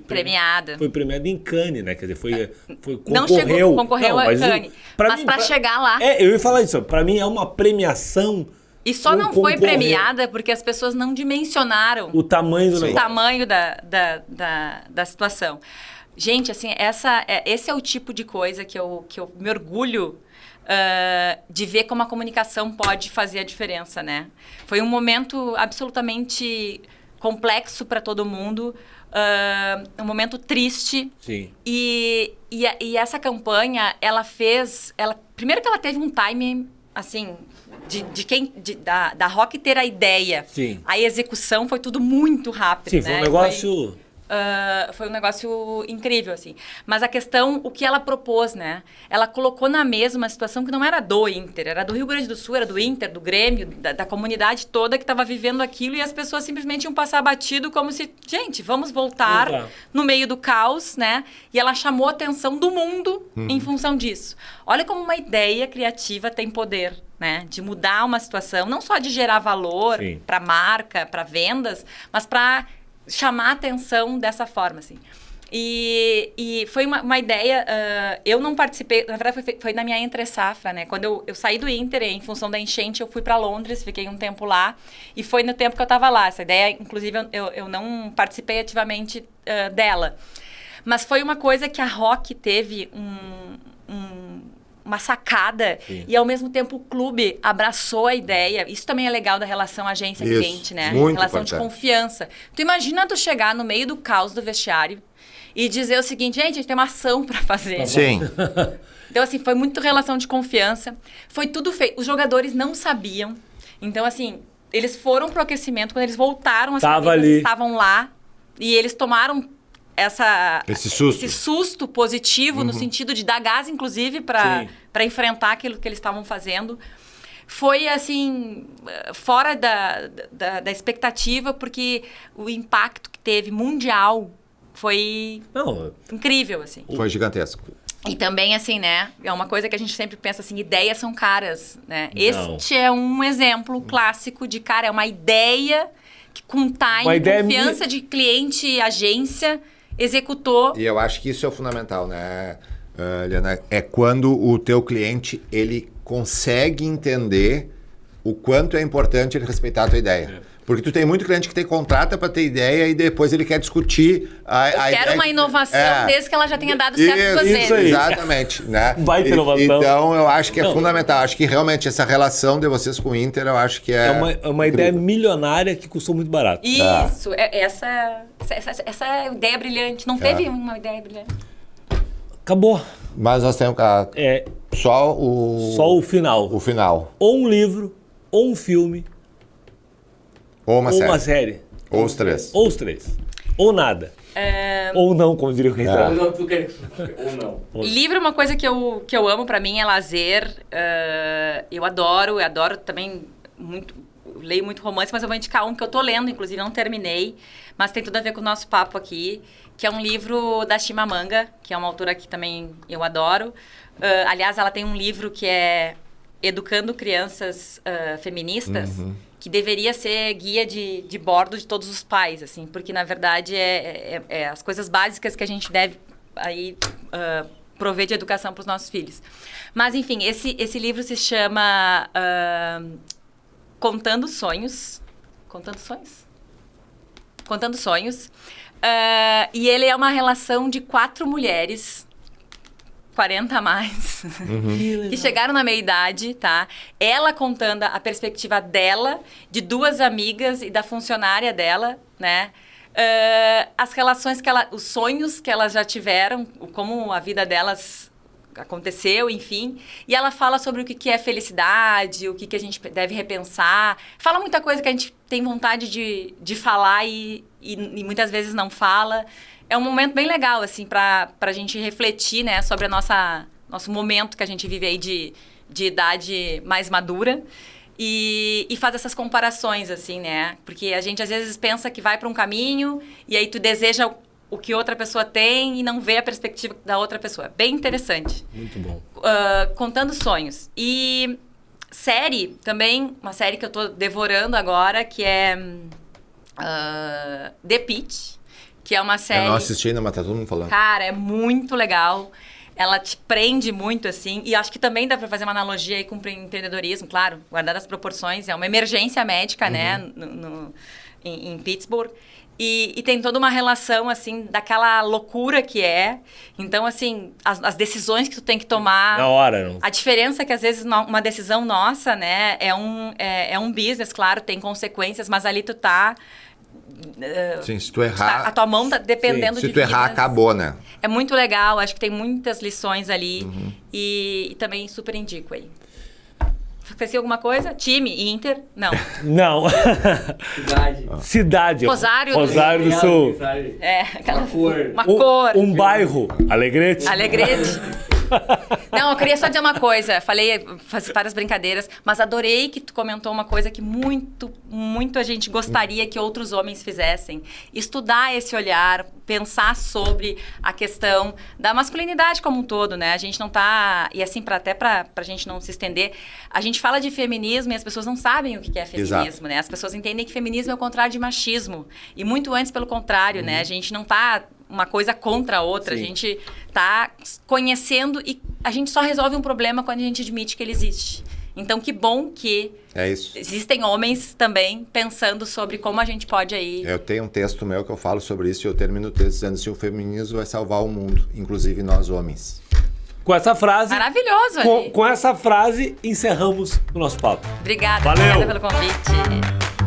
premiada. Foi premiada em Cannes, né? Quer dizer, Não chegou, concorreu a Cannes. Mas para chegar lá... eu ia falar isso. Para mim é uma premiação... E só não foi premiada porque as pessoas não dimensionaram o tamanho do negócio. O tamanho da situação. Gente, assim, esse é o tipo de coisa que eu me orgulho de ver como a comunicação pode fazer a diferença, né? Foi um momento absolutamente complexo para todo mundo, um momento triste. Sim. E essa campanha, primeiro que ela teve um timing, assim... Da Rock ter a ideia. Sim. A execução foi tudo muito rápido. Sim, né? foi um negócio... Foi um negócio incrível, assim. Mas a questão, o que ela propôs, né? Ela colocou na mesa uma situação que não era do Inter, era do Rio Grande do Sul, era do Inter, do Grêmio, da comunidade toda que estava vivendo aquilo e as pessoas simplesmente iam passar batido como se, gente, vamos voltar no meio do caos, né? E ela chamou a atenção do mundo em função disso. Olha como uma ideia criativa tem poder, né? De mudar uma situação, não só de gerar valor para marca, para vendas, mas para chamar a atenção dessa forma, assim. E foi uma ideia... eu não participei... Na verdade, foi na minha entre-safra, né? Quando eu saí do Inter, em função da enchente, eu fui para Londres, fiquei um tempo lá. E foi no tempo que eu estava lá. Essa ideia, inclusive, eu não participei ativamente dela. Mas foi uma coisa que a Rock teve uma sacada. Sim. E, ao mesmo tempo, o clube abraçou a ideia. Isso também é legal da relação agência-cliente, né? Muito relação importante. de confiança. Tu imagina tu chegar no meio do caos do vestiário e dizer o seguinte, gente, a gente tem uma ação para fazer. Sim. Então, assim, foi muito relação de confiança. Foi tudo feito. Os jogadores não sabiam. Então, assim, eles foram pro aquecimento. Quando eles voltaram, as camisas estavam lá. E eles tomaram esse susto positivo, no sentido de dar gás, inclusive, para enfrentar aquilo que eles estavam fazendo. Foi, assim, fora da expectativa, porque o impacto que teve mundial foi incrível, assim. Foi gigantesco. E também, assim, né, é uma coisa que a gente sempre pensa assim, ideias são caras, né? Este é um exemplo clássico de, cara, é uma ideia que com time, confiança de cliente e agência, executou. E eu acho que isso é o fundamental, né, Liana? É quando o teu cliente, ele consegue entender o quanto é importante ele respeitar a tua ideia. Porque tu tem muito cliente que te contrata para ter ideia e depois ele quer discutir eu quero uma inovação desde que ela já tenha dado certo duas vezes. Exatamente. Né? Vai ter inovação. Então, eu acho que é fundamental. Acho que realmente essa relação de vocês com o Inter, eu acho que é uma ideia milionária que custou muito barato. Isso. Essa é a ideia brilhante. Não teve uma ideia brilhante. Acabou. Mas nós temos só o final. O final. Ou um livro, ou um filme, ou uma série. Ou os três. Ou os três. Ou nada. Ou não, como diria o Caetano. Ou não. Livro é uma coisa que eu amo, pra mim é lazer. Eu adoro também muito. Leio muito romance, mas eu vou indicar um que eu tô lendo, inclusive não terminei, mas tem tudo a ver com o nosso papo aqui, que é um livro da Chimamanda, que é uma autora que também eu adoro. Aliás, ela tem um livro que é Educando Crianças Feministas, que deveria ser guia de bordo de todos os pais, assim, porque, na verdade, as coisas básicas que a gente deve aí, prover de educação para os nossos filhos. Mas, enfim, esse livro se chama Contando Sonhos. Contando Sonhos? Contando Sonhos. E ele é uma relação de 4 mulheres, 40 a mais, que chegaram na meia-idade, tá? Ela contando a perspectiva dela, de 2 amigas e da funcionária dela, né? As relações os sonhos que elas já tiveram, como a vida delas aconteceu, enfim. E ela fala sobre o que é felicidade, o que a gente deve repensar. Fala muita coisa que a gente tem vontade de falar e muitas vezes não fala. É um momento bem legal, assim, pra gente refletir, né, sobre nosso momento que a gente vive aí de idade mais madura. E faz essas comparações, assim, né? Porque a gente às vezes pensa que vai para um caminho e aí tu deseja o que outra pessoa tem e não vê a perspectiva da outra pessoa. Bem interessante. Muito bom. Contando Sonhos. E série, também, uma série que eu tô devorando agora, que é The Pitt, que é uma série... Eu não assisti ainda, mas tá todo mundo falando. Cara, é muito legal. Ela te prende muito, assim. E acho que também dá pra fazer uma analogia aí com o empreendedorismo, claro, guardadas as proporções. É uma emergência médica, né, em Pittsburgh. E tem toda uma relação, assim, daquela loucura que é. Então, assim, as decisões que tu tem que tomar... Na hora, não? A diferença é que, às vezes, uma decisão nossa, né, é um business, claro, tem consequências, mas ali tu tá... Sim, se tu errar... A tua mão tá dependendo de Se tu errar, vidas. acabou, né? É muito legal, acho que tem muitas lições ali. E também super indico aí. Esqueci alguma coisa? Time, Inter? Não. Não. Cidade. Rosário do Sul. Aquela cor. Uma cor. Um bairro. Alegrete. Alegrete. Não, eu queria só dizer uma coisa. Falei, várias brincadeiras, mas adorei que tu comentou uma coisa que muito a gente gostaria que outros homens fizessem. Estudar esse olhar, pensar sobre a questão da masculinidade como um todo, né? A gente não tá... E assim, até pra gente não se estender, a gente fala de feminismo e as pessoas não sabem o que é feminismo, Exato. Né? As pessoas entendem que feminismo é o contrário de machismo. E muito antes, pelo contrário, né? A gente não tá... uma coisa contra a outra. Sim. A gente tá conhecendo e a gente só resolve um problema quando a gente admite que ele existe. Então, que bom que existem homens também pensando sobre como a gente pode aí... Eu tenho um texto meu que eu falo sobre isso e eu termino o texto dizendo assim, o feminismo vai salvar o mundo, inclusive nós homens. Com essa frase... Maravilhoso! Com essa frase, encerramos o nosso papo. Obrigada. Valeu. Obrigada pelo convite.